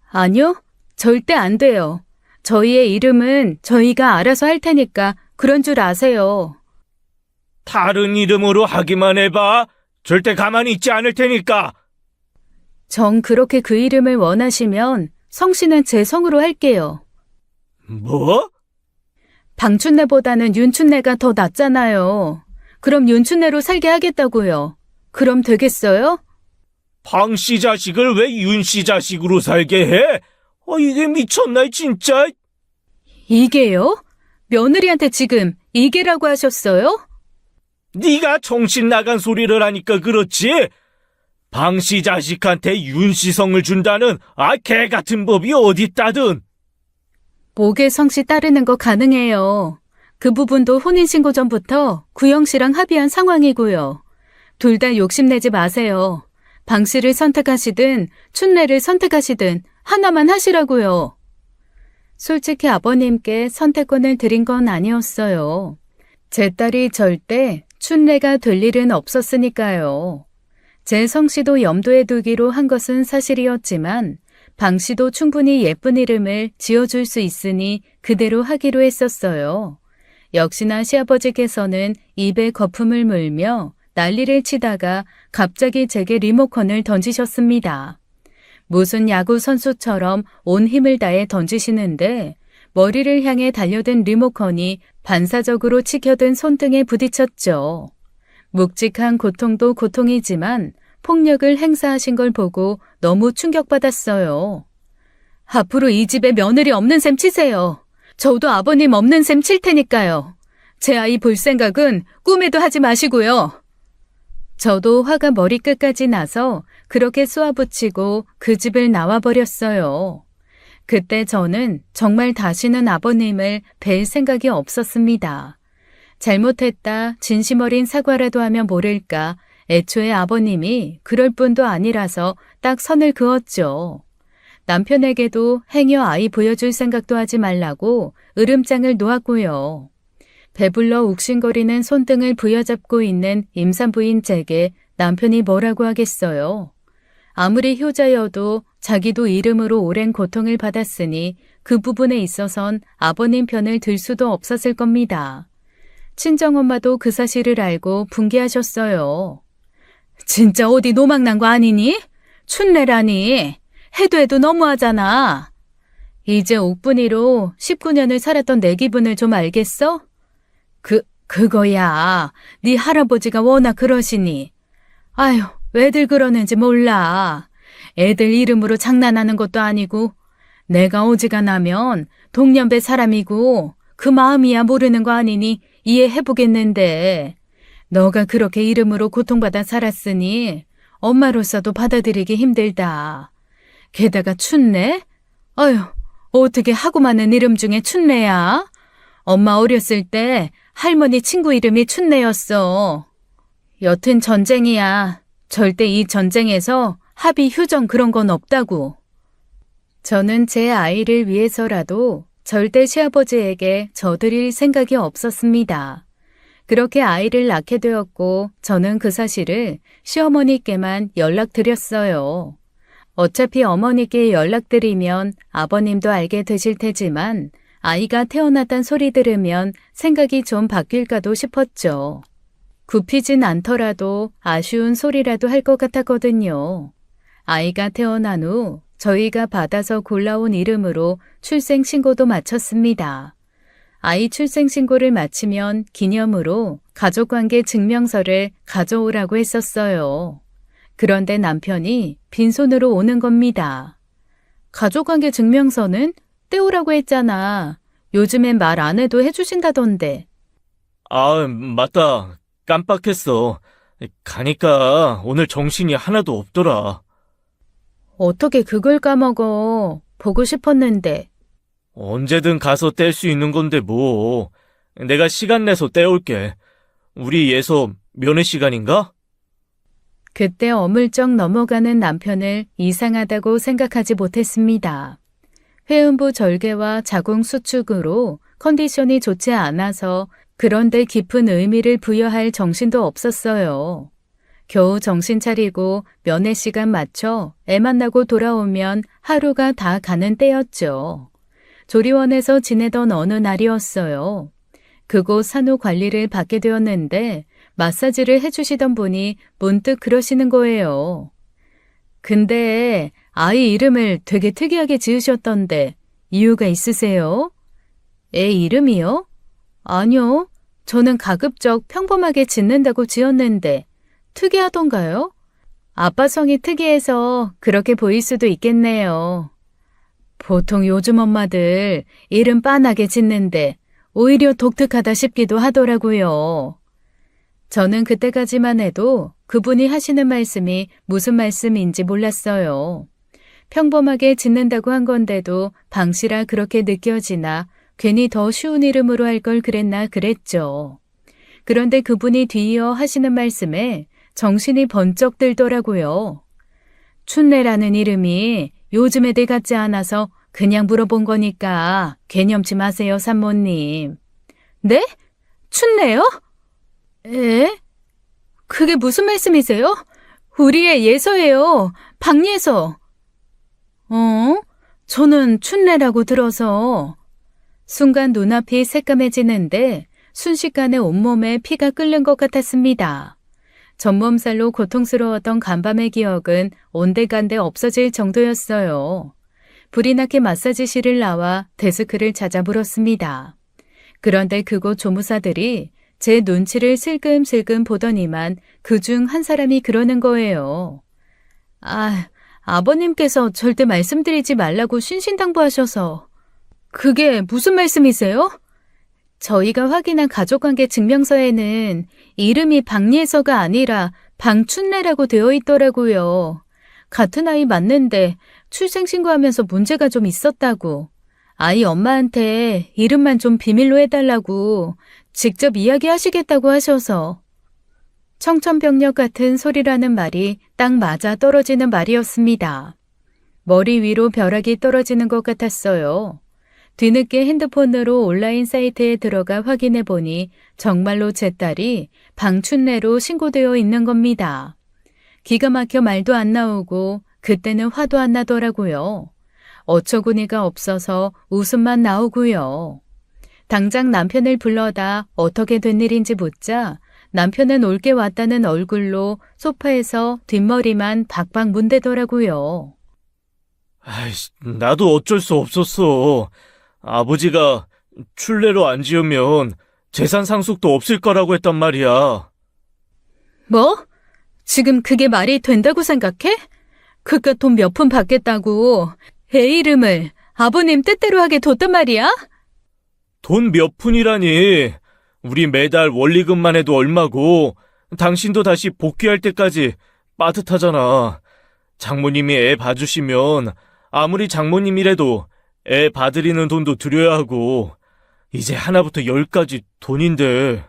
A: 아니요, 절대 안 돼요. 저희의 이름은 저희가 알아서 할 테니까 그런 줄 아세요.
B: 다른 이름으로 하기만 해봐. 절대 가만히 있지 않을 테니까.
A: 정 그렇게 그 이름을 원하시면 성씨는 제 성으로 할게요.
B: 뭐?
A: 방춘내보다는 윤춘내가 더 낫잖아요. 그럼 윤춘내로 살게 하겠다고요. 그럼 되겠어요?
B: 방씨 자식을 왜 윤씨 자식으로 살게 해? 이게 미쳤나 진짜?
A: 이게요? 며느리한테 지금 이게라고 하셨어요?
B: 네가 정신 나간 소리를 하니까 그렇지. 방씨 자식한테 윤씨성을 준다는 개 같은 법이 어딨다든.
A: 목에 성씨 따르는 거 가능해요. 그 부분도 혼인신고 전부터 구영씨랑 합의한 상황이고요. 둘 다 욕심내지 마세요. 방씨를 선택하시든 춘내를 선택하시든 하나만 하시라고요. 솔직히 아버님께 선택권을 드린 건 아니었어요. 제 딸이 절대 춘내가 될 일은 없었으니까요. 제 성씨도 염두에 두기로 한 것은 사실이었지만 방씨도 충분히 예쁜 이름을 지어줄 수 있으니 그대로 하기로 했었어요. 역시나 시아버지께서는 입에 거품을 물며 난리를 치다가 갑자기 제게 리모컨을 던지셨습니다. 무슨 야구 선수처럼 온 힘을 다해 던지시는데 머리를 향해 달려든 리모컨이 반사적으로 치켜든 손등에 부딪혔죠. 묵직한 고통도 고통이지만 폭력을 행사하신 걸 보고 너무 충격받았어요. 앞으로 이 집에 며느리 없는 셈 치세요. 저도 아버님 없는 셈 칠 테니까요. 제 아이 볼 생각은 꿈에도 하지 마시고요. 저도 화가 머리끝까지 나서 그렇게 쏘아붙이고 그 집을 나와버렸어요. 그때 저는 정말 다시는 아버님을 뵐 생각이 없었습니다. 잘못했다 진심 어린 사과라도 하면 모를까 애초에 아버님이 그럴 뿐도 아니라서 딱 선을 그었죠. 남편에게도 행여 아이 보여줄 생각도 하지 말라고 으름장을 놓았고요. 배불러 욱신거리는 손등을 부여잡고 있는 임산부인 제게 남편이 뭐라고 하겠어요. 아무리 효자여도 자기도 이름으로 오랜 고통을 받았으니 그 부분에 있어선 아버님 편을 들 수도 없었을 겁니다. 친정엄마도 그 사실을 알고 분개하셨어요. 진짜 어디 노망난 거 아니니? 춘내라니. 해도 해도 너무하잖아. 이제 옥분이로 19년을 살았던 내 기분을 좀 알겠어? 그거야. 네 할아버지가 워낙 그러시니. 아휴, 왜들 그러는지 몰라. 애들 이름으로 장난하는 것도 아니고 내가 어지간하면 동년배 사람이고 그 마음이야 모르는 거 아니니 이해해보겠는데 너가 그렇게 이름으로 고통받아 살았으니 엄마로서도 받아들이기 힘들다. 게다가 춘내? 어휴, 어떻게 하고 많은 이름 중에 춘내야? 엄마 어렸을 때 할머니 친구 이름이 춘내였어. 여튼 전쟁이야. 절대 이 전쟁에서 합의 휴전 그런 건 없다고. 저는 제 아이를 위해서라도 절대 시아버지에게 져드릴 생각이 없었습니다. 그렇게 아이를 낳게 되었고 저는 그 사실을 시어머니께만 연락드렸어요. 어차피 어머니께 연락드리면 아버님도 알게 되실 테지만 아이가 태어났단 소리 들으면 생각이 좀 바뀔까도 싶었죠. 굽히진 않더라도 아쉬운 소리라도 할 것 같았거든요. 아이가 태어난 후 저희가 받아서 골라온 이름으로 출생신고도 마쳤습니다. 아이 출생신고를 마치면 기념으로 가족관계 증명서를 가져오라고 했었어요. 그런데 남편이 빈손으로 오는 겁니다. 가족관계 증명서는 떼오라고 했잖아. 요즘엔 말 안 해도 해주신다던데.
B: 아, 맞다. 깜빡했어. 가니까 오늘 정신이 하나도 없더라.
A: 어떻게 그걸 까먹어. 보고 싶었는데.
B: 언제든 가서 뗄 수 있는 건데 뭐. 내가 시간 내서 떼올게. 우리 예서 면회 시간인가?
A: 그때 어물쩍 넘어가는 남편을 이상하다고 생각하지 못했습니다. 회음부 절개와 자궁 수축으로 컨디션이 좋지 않아서 그런데 깊은 의미를 부여할 정신도 없었어요. 겨우 정신 차리고 면회 시간 맞춰 애 만나고 돌아오면 하루가 다 가는 때였죠. 조리원에서 지내던 어느 날이었어요. 그곳 산후 관리를 받게 되었는데 마사지를 해주시던 분이 문득 그러시는 거예요. 근데 아이 이름을 되게 특이하게 지으셨던데 이유가 있으세요? 애 이름이요? 아니요. 저는 가급적 평범하게 짓는다고 지었는데 특이하던가요? 아빠 성이 특이해서 그렇게 보일 수도 있겠네요. 보통 요즘 엄마들 이름 빤하게 짓는데 오히려 독특하다 싶기도 하더라고요. 저는 그때까지만 해도 그분이 하시는 말씀이 무슨 말씀인지 몰랐어요. 평범하게 짓는다고 한 건데도 방씨라 그렇게 느껴지나 괜히 더 쉬운 이름으로 할 걸 그랬나 그랬죠. 그런데 그분이 뒤이어 하시는 말씀에 정신이 번쩍 들더라고요. 춘내라는 이름이 요즘 애들 같지 않아서 그냥 물어본 거니까 개념치 마세요, 산모님. 네? 춘내요? 에? 그게 무슨 말씀이세요? 우리 애 예서예요. 박예서. 저는 춘내라고 들어서. 순간 눈앞이 새까매지는데 순식간에 온몸에 피가 끓는 것 같았습니다. 전몸살로 고통스러웠던 간밤의 기억은 온데간데 없어질 정도였어요. 불이 나게 마사지실을 나와 데스크를 찾아 물었습니다. 그런데 그곳 조무사들이 제 눈치를 슬금슬금 보더니만 그중 한 사람이 그러는 거예요. 아버님께서 절대 말씀드리지 말라고 신신당부하셔서. 그게 무슨 말씀이세요? 저희가 확인한 가족관계 증명서에는 이름이 박예서가 아니라 방춘래라고 되어 있더라고요. 같은 아이 맞는데 출생신고하면서 문제가 좀 있었다고. 아이 엄마한테 이름만 좀 비밀로 해달라고 직접 이야기하시겠다고 하셔서. 청천벽력 같은 소리라는 말이 딱 맞아 떨어지는 말이었습니다. 머리 위로 벼락이 떨어지는 것 같았어요. 뒤늦게 핸드폰으로 온라인 사이트에 들어가 확인해 보니 정말로 제 딸이 방춘래로 신고되어 있는 겁니다. 기가 막혀 말도 안 나오고 그때는 화도 안 나더라고요. 어처구니가 없어서 웃음만 나오고요. 당장 남편을 불러다 어떻게 된 일인지 묻자 남편은 올게 왔다는 얼굴로 소파에서 뒷머리만 박박 문대더라고요.
B: 아이씨, 나도 어쩔 수 없었어. 아버지가 출례로 안 지으면 재산 상속도 없을 거라고 했단 말이야.
A: 뭐? 지금 그게 말이 된다고 생각해? 그깟 돈 몇 푼 받겠다고 애 이름을 아버님 뜻대로 하게 뒀단 말이야?
B: 돈 몇 푼이라니. 우리 매달 원리금만 해도 얼마고, 당신도 다시 복귀할 때까지 빠듯하잖아. 장모님이 애 봐주시면 아무리 장모님이라도 애 봐드리는 돈도 드려야 하고, 이제 하나부터 열까지 돈인데.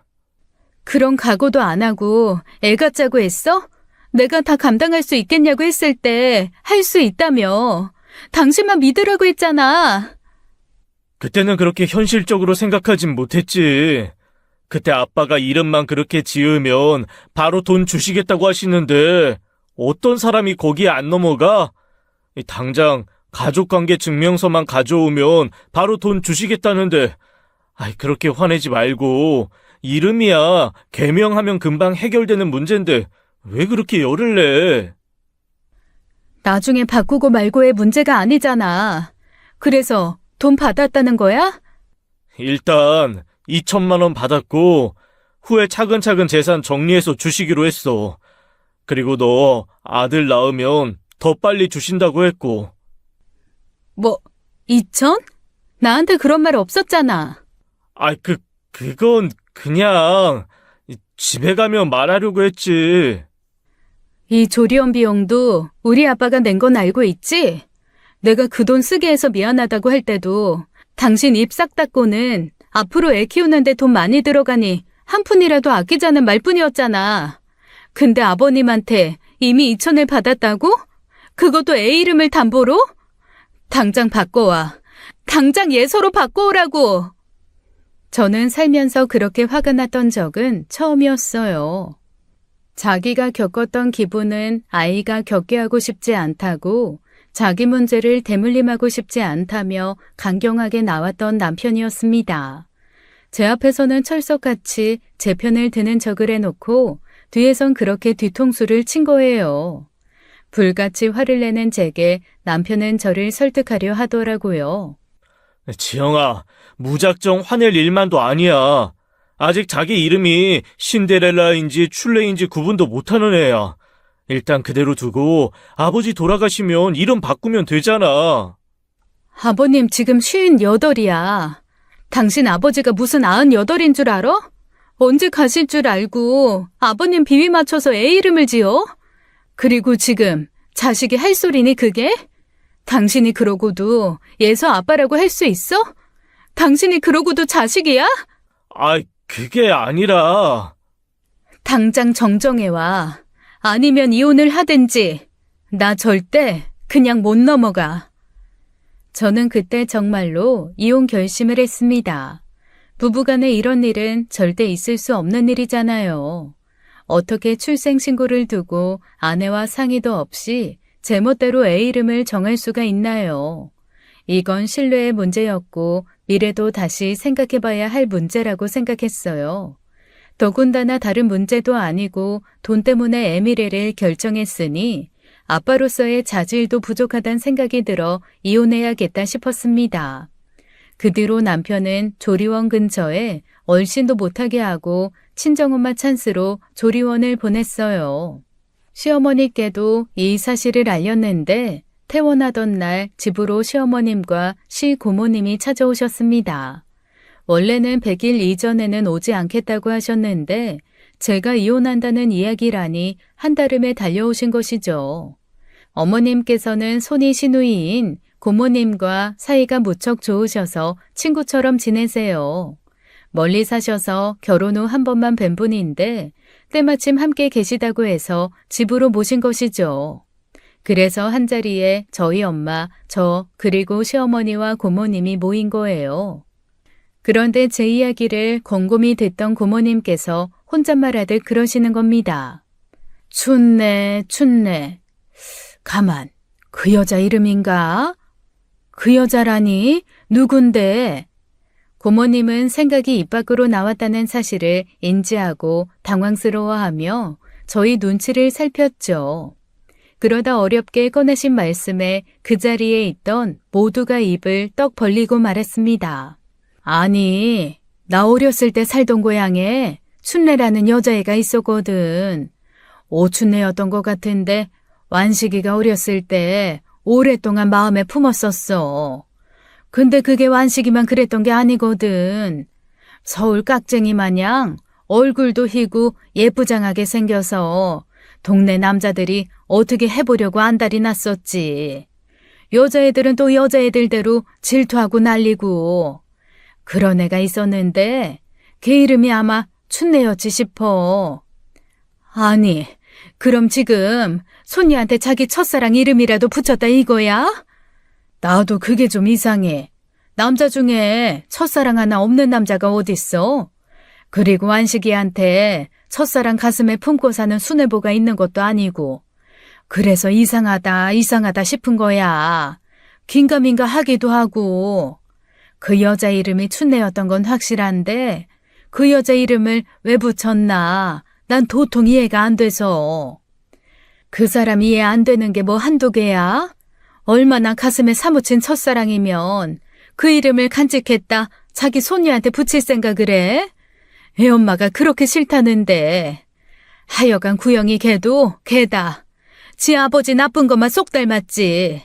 A: 그런 각오도 안 하고 애 갖자고 했어? 내가 다 감당할 수 있겠냐고 했을 때 할 수 있다며. 당신만 믿으라고 했잖아.
B: 그때는 그렇게 현실적으로 생각하진 못했지. 그때 아빠가 이름만 그렇게 지으면 바로 돈 주시겠다고 하시는데 어떤 사람이 거기에 안 넘어가? 당장 가족관계 증명서만 가져오면 바로 돈 주시겠다는데 그렇게 화내지 말고 이름이야 개명하면 금방 해결되는 문제인데 왜 그렇게 열을 내?
A: 나중에 바꾸고 말고의 문제가 아니잖아. 그래서 돈 받았다는 거야?
B: 일단 2천만 원 받았고 후에 차근차근 재산 정리해서 주시기로 했어. 그리고 너 아들 낳으면 더 빨리 주신다고 했고.
A: 뭐, 2천? 나한테 그런 말 없었잖아.
B: 그건 그냥 집에 가면 말하려고 했지.
A: 이 조리원 비용도 우리 아빠가 낸 건 알고 있지? 내가 그 돈 쓰게 해서 미안하다고 할 때도 당신 입 싹 닫고는 앞으로 애 키우는데 돈 많이 들어가니 한 푼이라도 아끼자는 말뿐이었잖아. 근데 아버님한테 이미 2천을 받았다고? 그것도 애 이름을 담보로? 당장 바꿔와. 당장 예서로 바꿔오라고. 저는 살면서 그렇게 화가 났던 적은 처음이었어요. 자기가 겪었던 기분은 아이가 겪게 하고 싶지 않다고 자기 문제를 대물림하고 싶지 않다며 강경하게 나왔던 남편이었습니다. 제 앞에서는 철석같이 제 편을 드는 척을 해놓고 뒤에선 그렇게 뒤통수를 친 거예요. 불같이 화를 내는 제게 남편은 저를 설득하려 하더라고요.
B: 지영아, 무작정 화낼 일만도 아니야. 아직 자기 이름이 신데렐라인지 출레인지 구분도 못하는 애야. 일단 그대로 두고 아버지 돌아가시면 이름 바꾸면 되잖아.
A: 아버님 지금 58이야. 당신 아버지가 무슨 98인 줄 알아? 언제 가실 줄 알고 아버님 비위 맞춰서 애 이름을 지어? 그리고 지금 자식이 할 소리니 그게? 당신이 그러고도 예서 아빠라고 할 수 있어? 당신이 그러고도 자식이야?
B: 그게 아니라.
A: 당장 정정해와. 아니면 이혼을 하든지. 나 절대 그냥 못 넘어가. 저는 그때 정말로 이혼 결심을 했습니다. 부부간에 이런 일은 절대 있을 수 없는 일이잖아요. 어떻게 출생신고를 두고 아내와 상의도 없이 제멋대로 애 이름을 정할 수가 있나요? 이건 신뢰의 문제였고 미래도 다시 생각해봐야 할 문제라고 생각했어요. 더군다나 다른 문제도 아니고 돈 때문에 애 미래를 결정했으니 아빠로서의 자질도 부족하다는 생각이 들어 이혼해야겠다 싶었습니다. 그 뒤로 남편은 조리원 근처에 얼씬도 못하게 하고 친정엄마 찬스로 조리원을 보냈어요. 시어머니께도 이 사실을 알렸는데 퇴원하던 날 집으로 시어머님과 시고모님이 찾아오셨습니다. 원래는 100일 이전에는 오지 않겠다고 하셨는데 제가 이혼한다는 이야기라니 한달음에 달려오신 것이죠. 어머님께서는 손이 시누이인 고모님과 사이가 무척 좋으셔서 친구처럼 지내세요. 멀리 사셔서 결혼 후 한 번만 뵌 분인데 때마침 함께 계시다고 해서 집으로 모신 것이죠. 그래서 한자리에 저희 엄마, 저 그리고 시어머니와 고모님이 모인 거예요. 그런데 제 이야기를 곰곰이 듣던 고모님께서 혼잣말하듯 그러시는 겁니다. 춘내. 가만, 그 여자 이름인가? 그 여자라니? 누군데? 고모님은 생각이 입 밖으로 나왔다는 사실을 인지하고 당황스러워하며 저희 눈치를 살폈죠. 그러다 어렵게 꺼내신 말씀에 그 자리에 있던 모두가 입을 떡 벌리고 말했습니다. 아니, 나 어렸을 때 살던 고향에 춘내라는 여자애가 있었거든. 오춘내였던 것 같은데 완식이가 어렸을 때 오랫동안 마음에 품었었어. 근데 그게 완식이만 그랬던 게 아니거든. 서울 깍쟁이 마냥 얼굴도 희고 예쁘장하게 생겨서 동네 남자들이 어떻게 해보려고 안달이 났었지. 여자애들은 또 여자애들대로 질투하고 난리고. 그런 애가 있었는데 걔 이름이 아마 춘내였지 싶어. 아니, 그럼 지금 손니한테 자기 첫사랑 이름이라도 붙였다 이거야? 나도 그게 좀 이상해. 남자 중에 첫사랑 하나 없는 남자가 어딨어? 그리고 완식이한테 첫사랑 가슴에 품고 사는 수뇌보가 있는 것도 아니고. 그래서 이상하다 싶은 거야. 긴가민가 하기도 하고. 그 여자 이름이 춘내였던 건 확실한데 그 여자 이름을 왜 붙였나 난 도통 이해가 안 돼서. 그 사람 이해 안 되는 게 뭐 한두 개야? 얼마나 가슴에 사무친 첫사랑이면 그 이름을 간직했다 자기 손녀한테 붙일 생각을 해? 애 엄마가 그렇게 싫다는데. 하여간 구영이 걔도 걔다. 지 아버지 나쁜 것만 쏙 닮았지.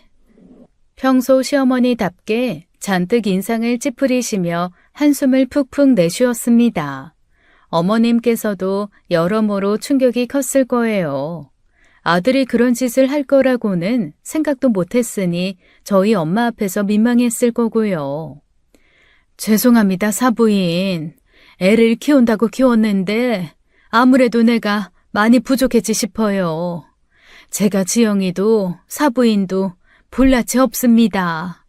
A: 평소 시어머니답게 잔뜩 인상을 찌푸리시며 한숨을 푹푹 내쉬었습니다. 어머님께서도 여러모로 충격이 컸을 거예요. 아들이 그런 짓을 할 거라고는 생각도 못했으니 저희 엄마 앞에서 민망했을 거고요. 죄송합니다, 사부인. 애를 키운다고 키웠는데 아무래도 내가 많이 부족했지 싶어요. 제가 지영이도 사부인도 볼낯이 없습니다.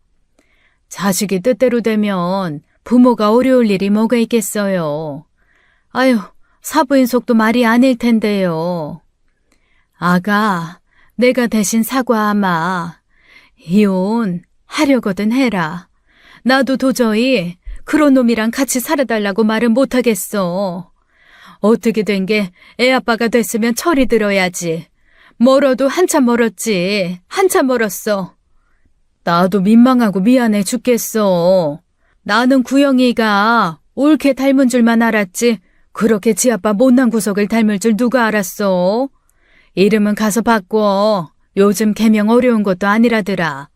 A: 자식이 뜻대로 되면 부모가 어려울 일이 뭐가 있겠어요. 아유, 사부인 속도 말이 아닐 텐데요. 아가, 내가 대신 사과하마. 이혼 하려거든 해라. 나도 도저히 그런 놈이랑 같이 살아달라고 말은 못하겠어. 어떻게 된 게 애 아빠가 됐으면 철이 들어야지. 멀어도 한참 멀었지. 한참 멀었어. 나도 민망하고 미안해 죽겠어. 나는 구영이가 옳게 닮은 줄만 알았지. 그렇게 지 아빠 못난 구석을 닮을 줄 누가 알았어. 이름은 가서 바꿔. 요즘 개명 어려운 것도 아니라더라.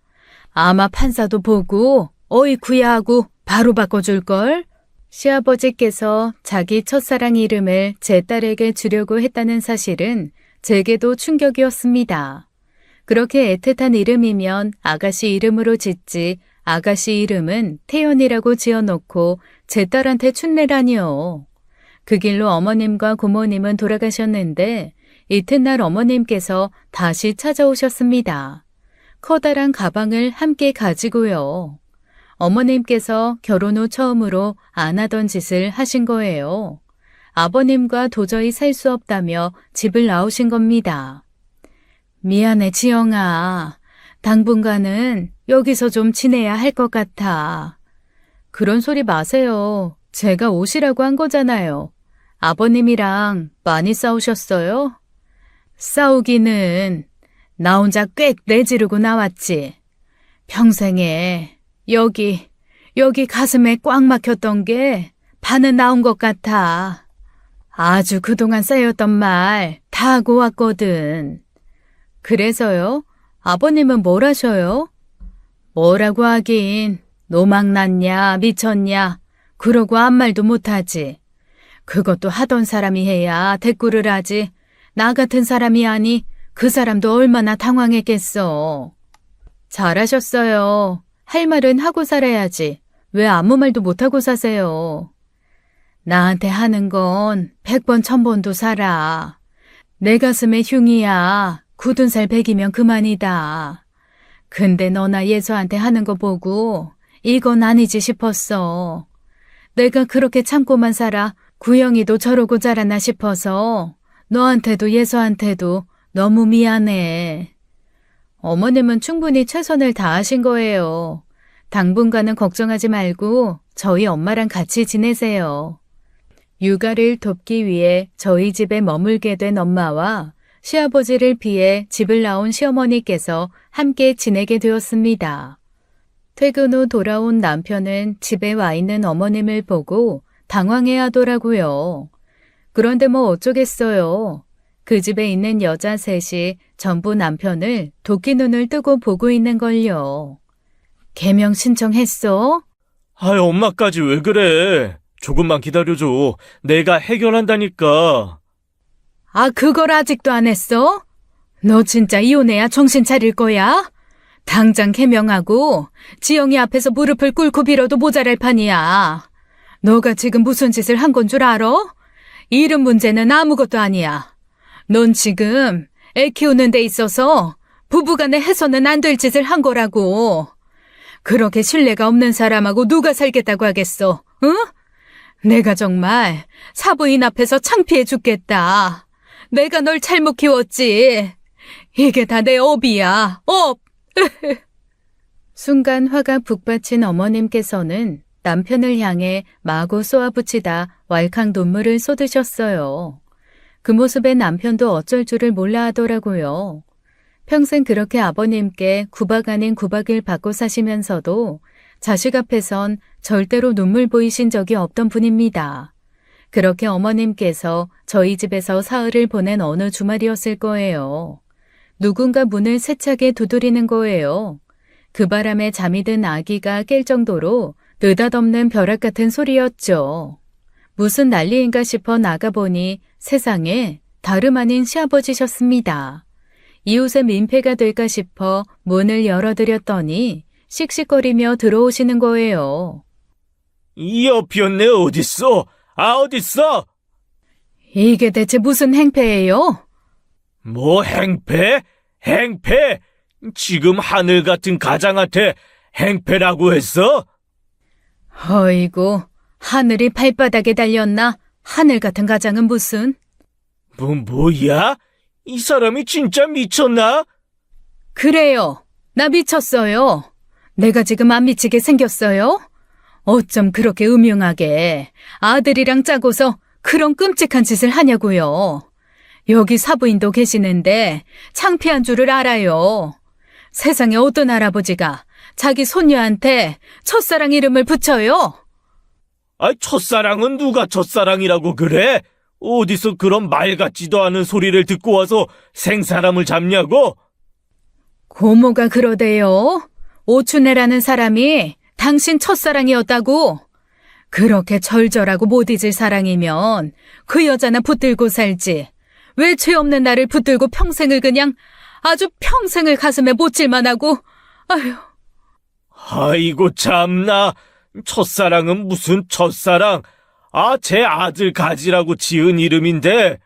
A: 아마 판사도 보고 어이쿠야 하고 바로 바꿔줄걸? 시아버지께서 자기 첫사랑 이름을 제 딸에게 주려고 했다는 사실은 제게도 충격이었습니다. 그렇게 애틋한 이름이면 아가씨 이름으로 짓지 아가씨 이름은 태연이라고 지어놓고 제 딸한테 춘내라니요. 그 길로 어머님과 고모님은 돌아가셨는데 이튿날 어머님께서 다시 찾아오셨습니다. 커다란 가방을 함께 가지고요. 어머님께서 결혼 후 처음으로 안 하던 짓을 하신 거예요. 아버님과 도저히 살 수 없다며 집을 나오신 겁니다. 미안해, 지영아. 당분간은 여기서 좀 지내야 할 것 같아. 그런 소리 마세요. 제가 오시라고 한 거잖아요. 아버님이랑 많이 싸우셨어요? 싸우기는 나 혼자 꽥 내지르고 나왔지. 평생에 여기 가슴에 꽉 막혔던 게 반은 나온 것 같아. 아주 그동안 쌓였던 말 다 하고 왔거든. 그래서요? 아버님은 뭘 하셔요? 뭐라고 하긴 노망났냐 미쳤냐 그러고 아무 말도 못하지. 그것도 하던 사람이 해야 대꾸를 하지. 나 같은 사람이 아니 그 사람도 얼마나 당황했겠어. 잘하셨어요. 할 말은 하고 살아야지. 왜 아무 말도 못하고 사세요? 나한테 하는 건 100번 1000번도 살아. 내 가슴에 흉이야. 굳은 살 100이면 그만이다. 근데 너나 예서한테 하는 거 보고 이건 아니지 싶었어. 내가 그렇게 참고만 살아 구영이도 저러고 자라나 싶어서 너한테도 예서한테도 너무 미안해. 어머님은 충분히 최선을 다하신 거예요. 당분간은 걱정하지 말고 저희 엄마랑 같이 지내세요. 육아를 돕기 위해 저희 집에 머물게 된 엄마와 시아버지를 피해 집을 나온 시어머니께서 함께 지내게 되었습니다. 퇴근 후 돌아온 남편은 집에 와 있는 어머님을 보고 당황해 하더라고요. 그런데 뭐 어쩌겠어요. 그 집에 있는 여자 셋이 전부 남편을 도끼 눈을 뜨고 보고 있는 걸요. 개명 신청했어?
B: 아이, 엄마까지 왜 그래? 조금만 기다려줘. 내가 해결한다니까.
A: 아, 그걸 아직도 안 했어? 너 진짜 이혼해야 정신 차릴 거야? 당장 개명하고 지영이 앞에서 무릎을 꿇고 빌어도 모자랄 판이야. 너가 지금 무슨 짓을 한 건 줄 알아? 이름 문제는 아무것도 아니야. 넌 지금 애 키우는 데 있어서 부부간에 해서는 안 될 짓을 한 거라고. 그렇게 신뢰가 없는 사람하고 누가 살겠다고 하겠어, 응? 내가 정말 사부인 앞에서 창피해 죽겠다. 내가 널 잘못 키웠지. 이게 다 내 업이야, 업! 순간 화가 북받친 어머님께서는 남편을 향해 마구 쏘아붙이다 왈칵 눈물을 쏟으셨어요. 그 모습에 남편도 어쩔 줄을 몰라 하더라고요. 평생 그렇게 아버님께 구박 아닌 구박을 받고 사시면서도 자식 앞에선 절대로 눈물 보이신 적이 없던 분입니다. 그렇게 어머님께서 저희 집에서 사흘을 보낸 어느 주말이었을 거예요. 누군가 문을 세차게 두드리는 거예요. 그 바람에 잠이 든 아기가 깰 정도로 느닷없는 벼락 같은 소리였죠. 무슨 난리인가 싶어 나가보니 세상에 다름 아닌 시아버지셨습니다. 이웃의 민폐가 될까 싶어 문을 열어드렸더니 씩씩거리며 들어오시는 거예요.
B: 이 여편네 어딨어? 아, 어딨어?
A: 이게 대체 무슨 행패예요?
B: 뭐 행패? 행패? 지금 하늘 같은 가장한테 행패라고 했어?
A: 어이구, 하늘이 발바닥에 달렸나? 하늘 같은 가장은 무슨?
B: 뭐야? 이 사람이 진짜 미쳤나?
A: 그래요. 나 미쳤어요. 내가 지금 안 미치게 생겼어요? 어쩜 그렇게 음흉하게 아들이랑 짜고서 그런 끔찍한 짓을 하냐고요. 여기 사부인도 계시는데 창피한 줄을 알아요. 세상에 어떤 할아버지가 자기 손녀한테 첫사랑 이름을 붙여요?
B: 아, 첫사랑은 누가 첫사랑이라고 그래? 어디서 그런 말 같지도 않은 소리를 듣고 와서 생사람을 잡냐고?
A: 고모가 그러대요. 오춘애라는 사람이 당신 첫사랑이었다고. 그렇게 절절하고 못 잊을 사랑이면 그 여자나 붙들고 살지. 왜 죄 없는 나를 붙들고 평생을 그냥 아주 평생을 가슴에 못질만 하고. 아휴.
B: 아이고 참나. 첫사랑은 무슨 첫사랑. 아, 제 아들 가지라고 지은 이름인데.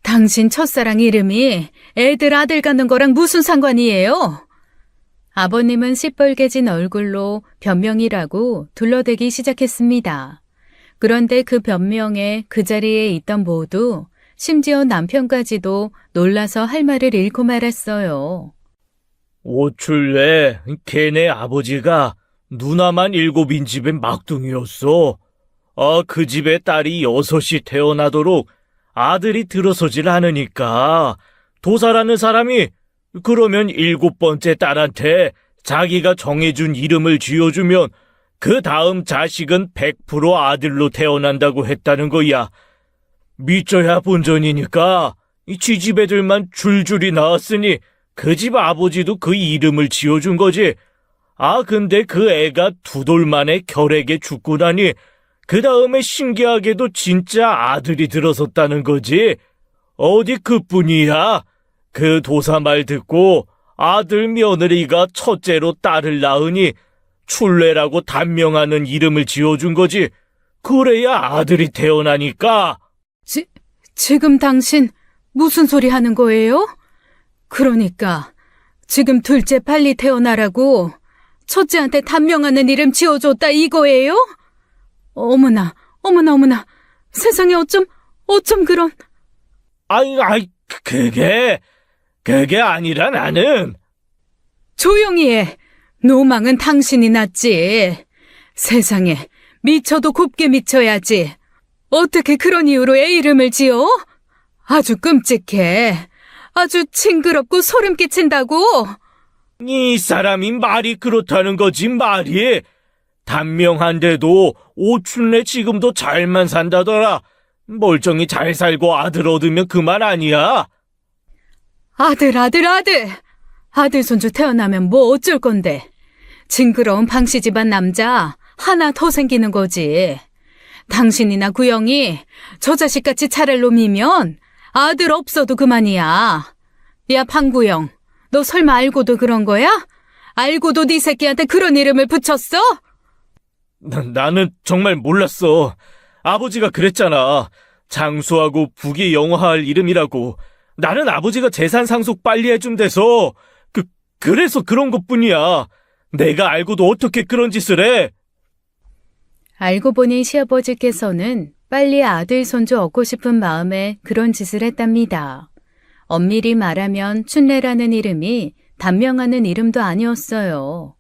A: 당신 첫사랑 이름이 애들 아들 갖는 거랑 무슨 상관이에요? 아버님은 시뻘개진 얼굴로 변명이라고 둘러대기 시작했습니다. 그런데 그 변명에 그 자리에 있던 모두, 심지어 남편까지도 놀라서 할 말을 잃고 말았어요.
B: 오출래, 걔네 아버지가 누나만 7인 집의 막둥이였어. 아, 그 집에 딸이 6이 태어나도록 아들이 들어서질 않으니까 도사라는 사람이 그러면 7번째 딸한테 자기가 정해준 이름을 지어주면 그 다음 자식은 100% 아들로 태어난다고 했다는 거야. 믿져야 본전이니까 이 지집 애들만 줄줄이 나왔으니 그 집 아버지도 그 이름을 지어준 거지. 아, 근데 그 애가 2돌 만에 결핵에 죽고 나니 그 다음에 신기하게도 진짜 아들이 들어섰다는 거지. 어디 그뿐이야. 그 도사 말 듣고 아들 며느리가 첫째로 딸을 낳으니 출래라고 단명하는 이름을 지어준 거지. 그래야 아들이 태어나니까.
A: 지금 당신 무슨 소리 하는 거예요? 그러니까 지금 둘째 빨리 태어나라고 첫째한테 단명하는 이름 지어줬다 이거예요? 어머나, 어머나, 어머나. 세상에 어쩜 그런.
B: 아이, 그게 아니라 나는.
A: 조용히 해. 노망은 당신이 낫지. 세상에, 미쳐도 곱게 미쳐야지. 어떻게 그런 이유로 애 이름을 지어? 아주 끔찍해. 아주 징그럽고 소름 끼친다고.
B: 이 사람이 말이 그렇다는 거지 말이. 단명한데도 오춘래 지금도 잘만 산다더라. 멀쩡히 잘 살고 아들 얻으면 그만 아니야.
A: 아들. 아들 손주 태어나면 뭐 어쩔 건데. 징그러운 방씨 집안 남자 하나 더 생기는 거지. 당신이나 구영이 저 자식같이 차랄 놈이면 아들 없어도 그만이야. 야, 방구영, 너 설마 알고도 그런 거야? 알고도 네 새끼한테 그런 이름을 붙였어?
B: 나는 정말 몰랐어. 아버지가 그랬잖아. 장수하고 북이 영화할 이름이라고. 나는 아버지가 재산 상속 빨리 해준대서 그래서 그런 것뿐이야. 내가 알고도 어떻게 그런 짓을 해?
A: 알고 보니 시아버지께서는 빨리 아들 손주 얻고 싶은 마음에 그런 짓을 했답니다. 엄밀히 말하면 춘례라는 이름이 단명하는 이름도 아니었어요.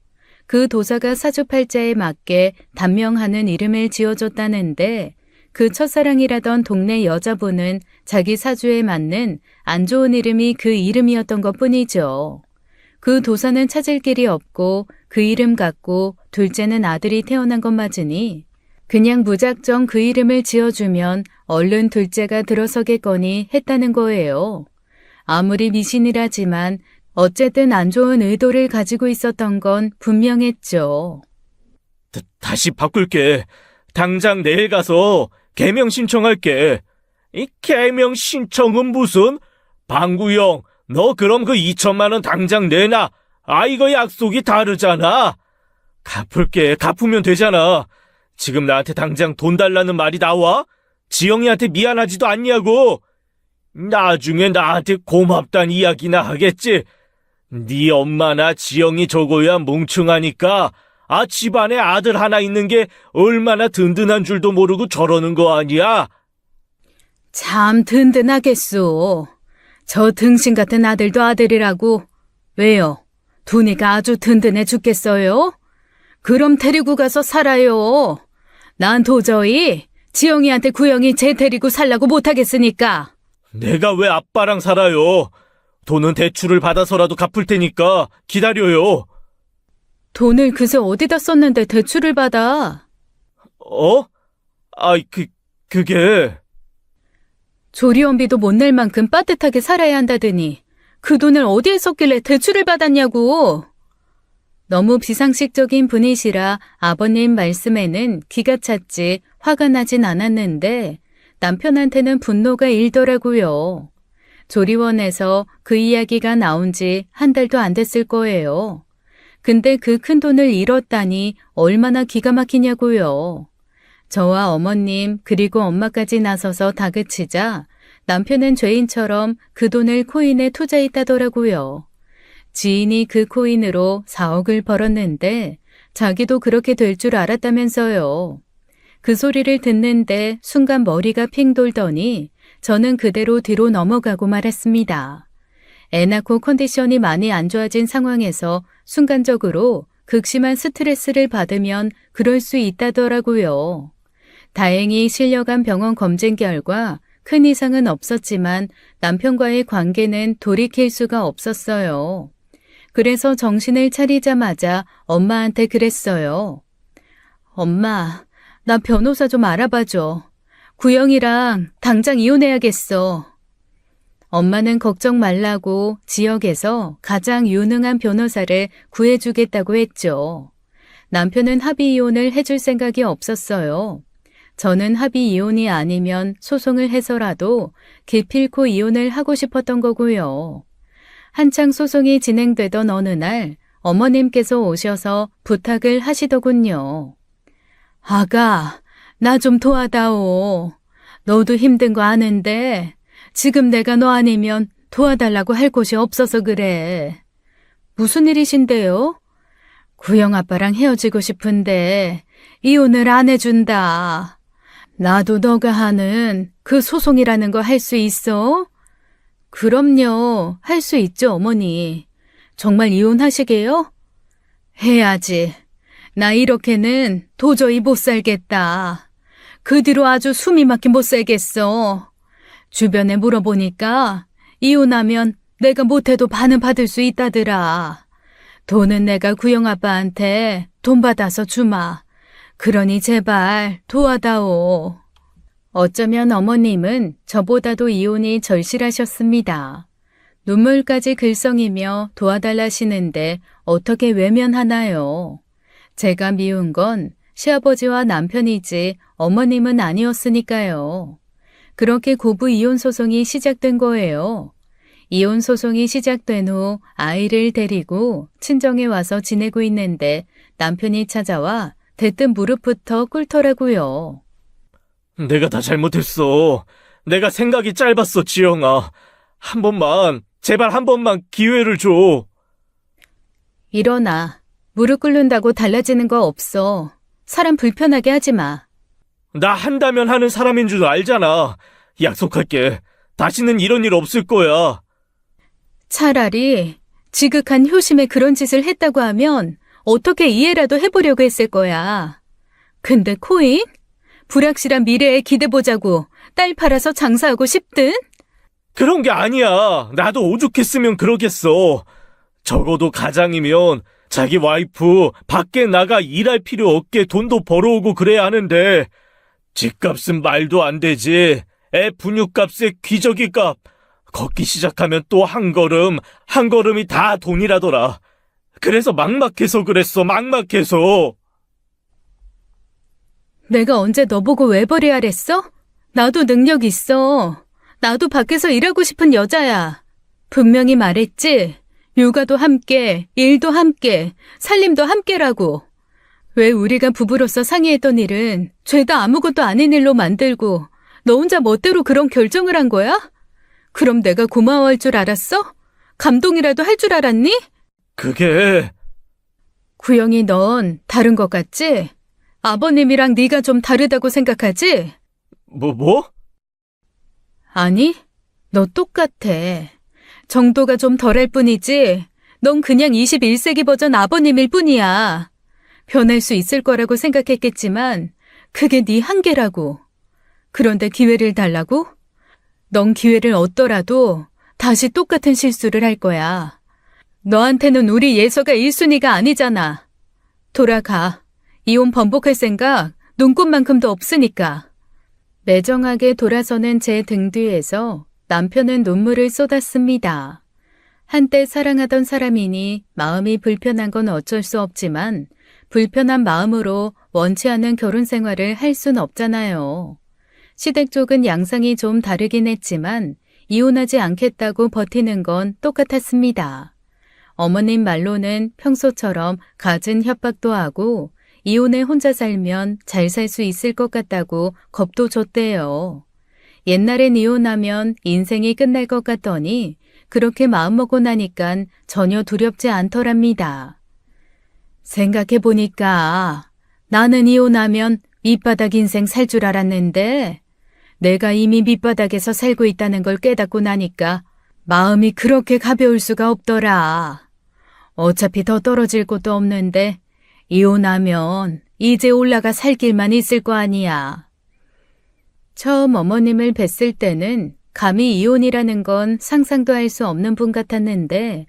A: 그 도사가 사주팔자에 맞게 단명하는 이름을 지어줬다는데 그 첫사랑이라던 동네 여자분은 자기 사주에 맞는 안 좋은 이름이 그 이름이었던 것뿐이죠. 그 도사는 찾을 길이 없고 그 이름 갖고 둘째는 아들이 태어난 것 맞으니 그냥 무작정 그 이름을 지어주면 얼른 둘째가 들어서겠거니 했다는 거예요. 아무리 미신이라지만 어쨌든 안 좋은 의도를 가지고 있었던 건 분명했죠.
B: 다시 바꿀게. 당장 내일 가서 개명 신청할게. 이 개명 신청은 무슨? 방구형, 너 그럼 그 2천만 원 당장 내놔. 아, 이거 약속이 다르잖아. 갚을게. 갚으면 되잖아. 지금 나한테 당장 돈 달라는 말이 나와? 지영이한테 미안하지도 않냐고. 나중에 나한테 고맙단 이야기나 하겠지. 네 엄마나 지영이 저거야 뭉충하니까 집안에 아들 하나 있는 게 얼마나 든든한 줄도 모르고 저러는 거 아니야?
A: 참 든든하겠소. 저 등신 같은 아들도 아들이라고. 왜요? 두니까 아주 든든해 죽겠어요? 그럼 데리고 가서 살아요. 난 도저히 지영이한테 구영이 쟤 데리고 살라고 못하겠으니까.
B: 내가 왜 아빠랑 살아요? 돈은 대출을 받아서라도 갚을 테니까 기다려요.
A: 돈을 그새 어디다 썼는데 대출을 받아?
B: 어? 그게...
A: 조리원비도 못 낼 만큼 빠듯하게 살아야 한다더니 그 돈을 어디에 썼길래 대출을 받았냐고. 너무 비상식적인 분이시라 아버님 말씀에는 기가 찼지 화가 나진 않았는데 남편한테는 분노가 일더라고요. 조리원에서 그 이야기가 나온 지 한 달도 안 됐을 거예요. 근데 그 큰 돈을 잃었다니 얼마나 기가 막히냐고요. 저와 어머님 그리고 엄마까지 나서서 다그치자 남편은 죄인처럼 그 돈을 코인에 투자했다더라고요. 지인이 그 코인으로 4억을 벌었는데 자기도 그렇게 될 줄 알았다면서요. 그 소리를 듣는데 순간 머리가 핑 돌더니 저는 그대로 뒤로 넘어가고 말았습니다. 애 낳고 컨디션이 많이 안 좋아진 상황에서 순간적으로 극심한 스트레스를 받으면 그럴 수 있다더라고요. 다행히 실려간 병원 검진 결과 큰 이상은 없었지만 남편과의 관계는 돌이킬 수가 없었어요. 그래서 정신을 차리자마자 엄마한테 그랬어요. 엄마, 나 변호사 좀 알아봐줘. 구영이랑 당장 이혼해야겠어. 엄마는 걱정 말라고 지역에서 가장 유능한 변호사를 구해주겠다고 했죠. 남편은 합의 이혼을 해줄 생각이 없었어요. 저는 합의 이혼이 아니면 소송을 해서라도 기필코 이혼을 하고 싶었던 거고요. 한창 소송이 진행되던 어느 날 어머님께서 오셔서 부탁을 하시더군요. 아가, 나 좀 도와다오. 너도 힘든 거 아는데 지금 내가 너 아니면 도와달라고 할 곳이 없어서 그래. 무슨 일이신데요? 구영 아빠랑 헤어지고 싶은데 이혼을 안 해준다. 나도 너가 하는 그 소송이라는 거 할 수 있어? 그럼요. 할 수 있죠, 어머니. 정말 이혼하시게요? 해야지. 나 이렇게는 도저히 못 살겠다. 그 뒤로 아주 숨이 막혀 못 살겠어. 주변에 물어보니까 이혼하면 내가 못해도 반은 받을 수 있다더라. 돈은 내가 구영아빠한테 돈 받아서 주마. 그러니 제발 도와다오. 어쩌면 어머님은 저보다도 이혼이 절실하셨습니다. 눈물까지 글썽이며 도와달라시는데 어떻게 외면하나요? 제가 미운 건 시아버지와 남편이지 어머님은 아니었으니까요. 그렇게 고부 이혼 소송이 시작된 거예요. 이혼 소송이 시작된 후 아이를 데리고 친정에 와서 지내고 있는데 남편이 찾아와 대뜸 무릎부터 꿇더라고요.
B: 내가 다 잘못했어. 내가 생각이 짧았어, 지영아. 한 번만, 제발 한 번만 기회를 줘.
A: 일어나. 무릎 꿇는다고 달라지는 거 없어. 사람 불편하게 하지 마.
B: 나 한다면 하는 사람인 줄 알잖아. 약속할게. 다시는 이런 일 없을 거야.
A: 차라리 지극한 효심에 그런 짓을 했다고 하면 어떻게 이해라도 해보려고 했을 거야. 근데 코인? 불확실한 미래에 기대보자고 딸 팔아서 장사하고 싶든?
B: 그런 게 아니야. 나도 오죽했으면 그러겠어. 적어도 가장이면 자기 와이프 밖에 나가 일할 필요 없게 돈도 벌어오고 그래야 하는데 집값은 말도 안 되지. 애 분유값에 기저귀 값. 걷기 시작하면 또 한 걸음이 다 돈이라더라. 그래서 막막해서 그랬어, 막막해서.
A: 내가 언제 너보고 외벌이하랬어? 나도 능력 있어. 나도 밖에서 일하고 싶은 여자야. 분명히 말했지? 육아도 함께, 일도 함께, 살림도 함께라고. 왜 우리가 부부로서 상의했던 일은 죄다 아무것도 아닌 일로 만들고 너 혼자 멋대로 그런 결정을 한 거야? 그럼 내가 고마워할 줄 알았어? 감동이라도 할 줄 알았니?
B: 그게...
A: 구영이 넌 다른 것 같지? 아버님이랑 네가 좀 다르다고 생각하지?
B: 뭐?
A: 아니, 너 똑같아. 정도가 좀 덜할 뿐이지 넌 그냥 21세기 버전 아버님일 뿐이야. 변할 수 있을 거라고 생각했겠지만 그게 네 한계라고. 그런데 기회를 달라고? 넌 기회를 얻더라도 다시 똑같은 실수를 할 거야. 너한테는 우리 예서가 1순위가 아니잖아. 돌아가. 이혼 번복할 생각 눈꼽만큼도 없으니까. 매정하게 돌아서는 제 등 뒤에서 남편은 눈물을 쏟았습니다. 한때 사랑하던 사람이니 마음이 불편한 건 어쩔 수 없지만 불편한 마음으로 원치 않는 결혼 생활을 할 순 없잖아요. 시댁 쪽은 양상이 좀 다르긴 했지만 이혼하지 않겠다고 버티는 건 똑같았습니다. 어머님 말로는 평소처럼 갖은 협박도 하고 이혼해 혼자 살면 잘 살 수 있을 것 같다고 겁도 줬대요. 옛날엔 이혼하면 인생이 끝날 것 같더니 그렇게 마음먹고 나니깐 전혀 두렵지 않더랍니다. 생각해보니까 나는 이혼하면 밑바닥 인생 살 줄 알았는데 내가 이미 밑바닥에서 살고 있다는 걸 깨닫고 나니까 마음이 그렇게 가벼울 수가 없더라. 어차피 더 떨어질 곳도 없는데 이혼하면 이제 올라가 살 길만 있을 거 아니야. 처음 어머님을 뵀을 때는 감히 이혼이라는 건 상상도 할 수 없는 분 같았는데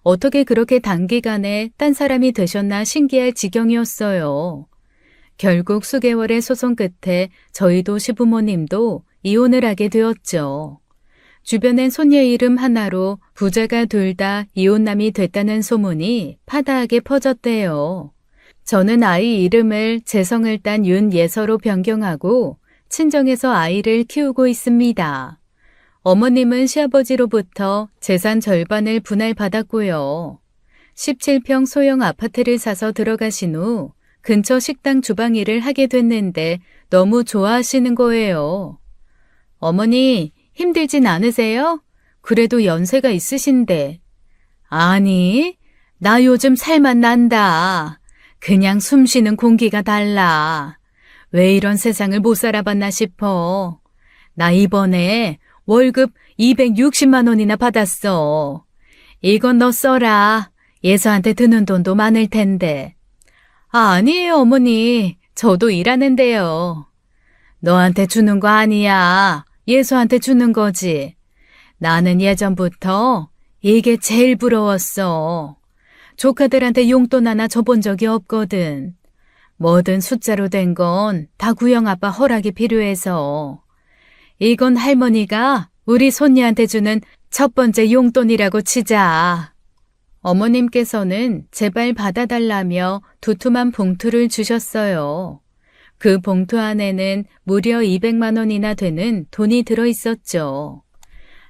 A: 어떻게 그렇게 단기간에 딴 사람이 되셨나 신기할 지경이었어요. 결국 수개월의 소송 끝에 저희도 시부모님도 이혼을 하게 되었죠. 주변엔 손녀 이름 하나로 부자가 둘 다 이혼남이 됐다는 소문이 파다하게 퍼졌대요. 저는 아이 이름을 재성을 딴 윤예서로 변경하고 친정에서 아이를 키우고 있습니다. 어머님은 시아버지로부터 재산 절반을 분할받았고요. 17평 소형 아파트를 사서 들어가신 후 근처 식당 주방 일을 하게 됐는데 너무 좋아하시는 거예요. 어머니, 힘들진 않으세요? 그래도 연세가 있으신데. 아니, 나 요즘 살만 난다. 그냥 숨 쉬는 공기가 달라. 왜 이런 세상을 못 살아봤나 싶어. 나 이번에 월급 260만 원이나 받았어. 이건 너 써라. 예서한테 드는 돈도 많을 텐데. 아니에요, 어머니. 저도 일하는데요. 너한테 주는 거 아니야. 예서한테 주는 거지. 나는 예전부터 이게 제일 부러웠어. 조카들한테 용돈 하나 줘본 적이 없거든. 뭐든 숫자로 된 건 다 구영아빠 허락이 필요해서. 이건 할머니가 우리 손녀한테 주는 첫 번째 용돈이라고 치자. 어머님께서는 제발 받아달라며 두툼한 봉투를 주셨어요. 그 봉투 안에는 무려 200만 원이나 되는 돈이 들어있었죠.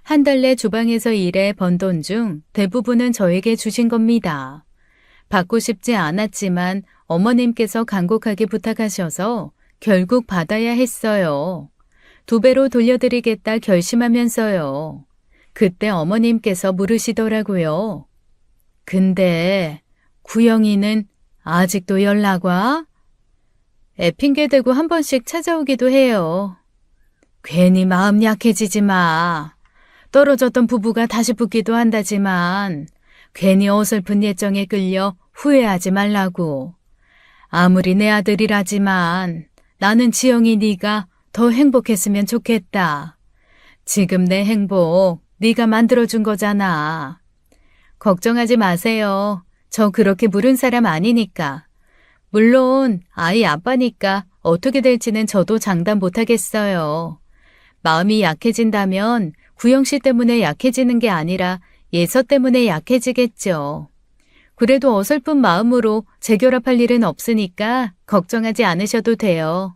A: 한 달 내 주방에서 일해 번 돈 중 대부분은 저에게 주신 겁니다. 받고 싶지 않았지만 어머님께서 간곡하게 부탁하셔서 결국 받아야 했어요. 2배로 돌려드리겠다 결심하면서요. 그때 어머님께서 물으시더라고요. 근데 구영이는 아직도 연락 와? 애 핑계대고 한 번씩 찾아오기도 해요. 괜히 마음 약해지지 마. 떨어졌던 부부가 다시 붙기도 한다지만 괜히 어설픈 예정에 끌려 후회하지 말라고. 아무리 내 아들이라지만 나는 지영이 네가 더 행복했으면 좋겠다. 지금 내 행복 네가 만들어준 거잖아. 걱정하지 마세요. 저 그렇게 물은 사람 아니니까. 물론 아이 아빠니까 어떻게 될지는 저도 장담 못하겠어요. 마음이 약해진다면 구영 씨 때문에 약해지는 게 아니라 예서 때문에 약해지겠죠. 그래도 어설픈 마음으로 재결합할 일은 없으니까 걱정하지 않으셔도 돼요.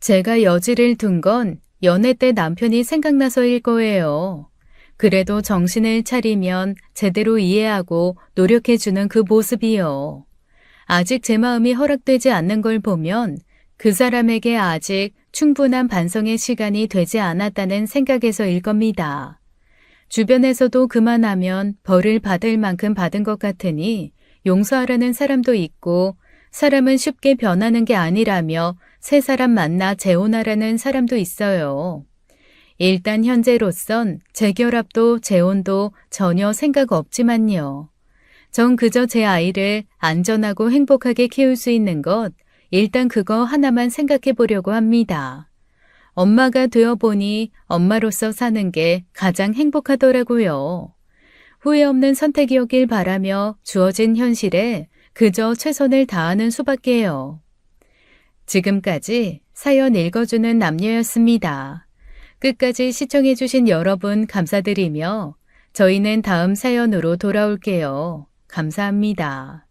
A: 제가 여지를 둔 건 연애 때 남편이 생각나서일 거예요. 그래도 정신을 차리면 제대로 이해하고 노력해주는 그 모습이요. 아직 제 마음이 허락되지 않는 걸 보면 그 사람에게 아직 충분한 반성의 시간이 되지 않았다는 생각에서일 겁니다. 주변에서도 그만하면 벌을 받을 만큼 받은 것 같으니 용서하라는 사람도 있고 사람은 쉽게 변하는 게 아니라며 새 사람 만나 재혼하라는 사람도 있어요. 일단 현재로선 재결합도 재혼도 전혀 생각 없지만요. 전 그저 제 아이를 안전하고 행복하게 키울 수 있는 것, 일단 그거 하나만 생각해 보려고 합니다. 엄마가 되어보니 엄마로서 사는 게 가장 행복하더라고요. 후회 없는 선택이었길 바라며 주어진 현실에 그저 최선을 다하는 수밖에요. 지금까지 사연 읽어주는 남녀였습니다. 끝까지 시청해주신 여러분 감사드리며 저희는 다음 사연으로 돌아올게요. 감사합니다.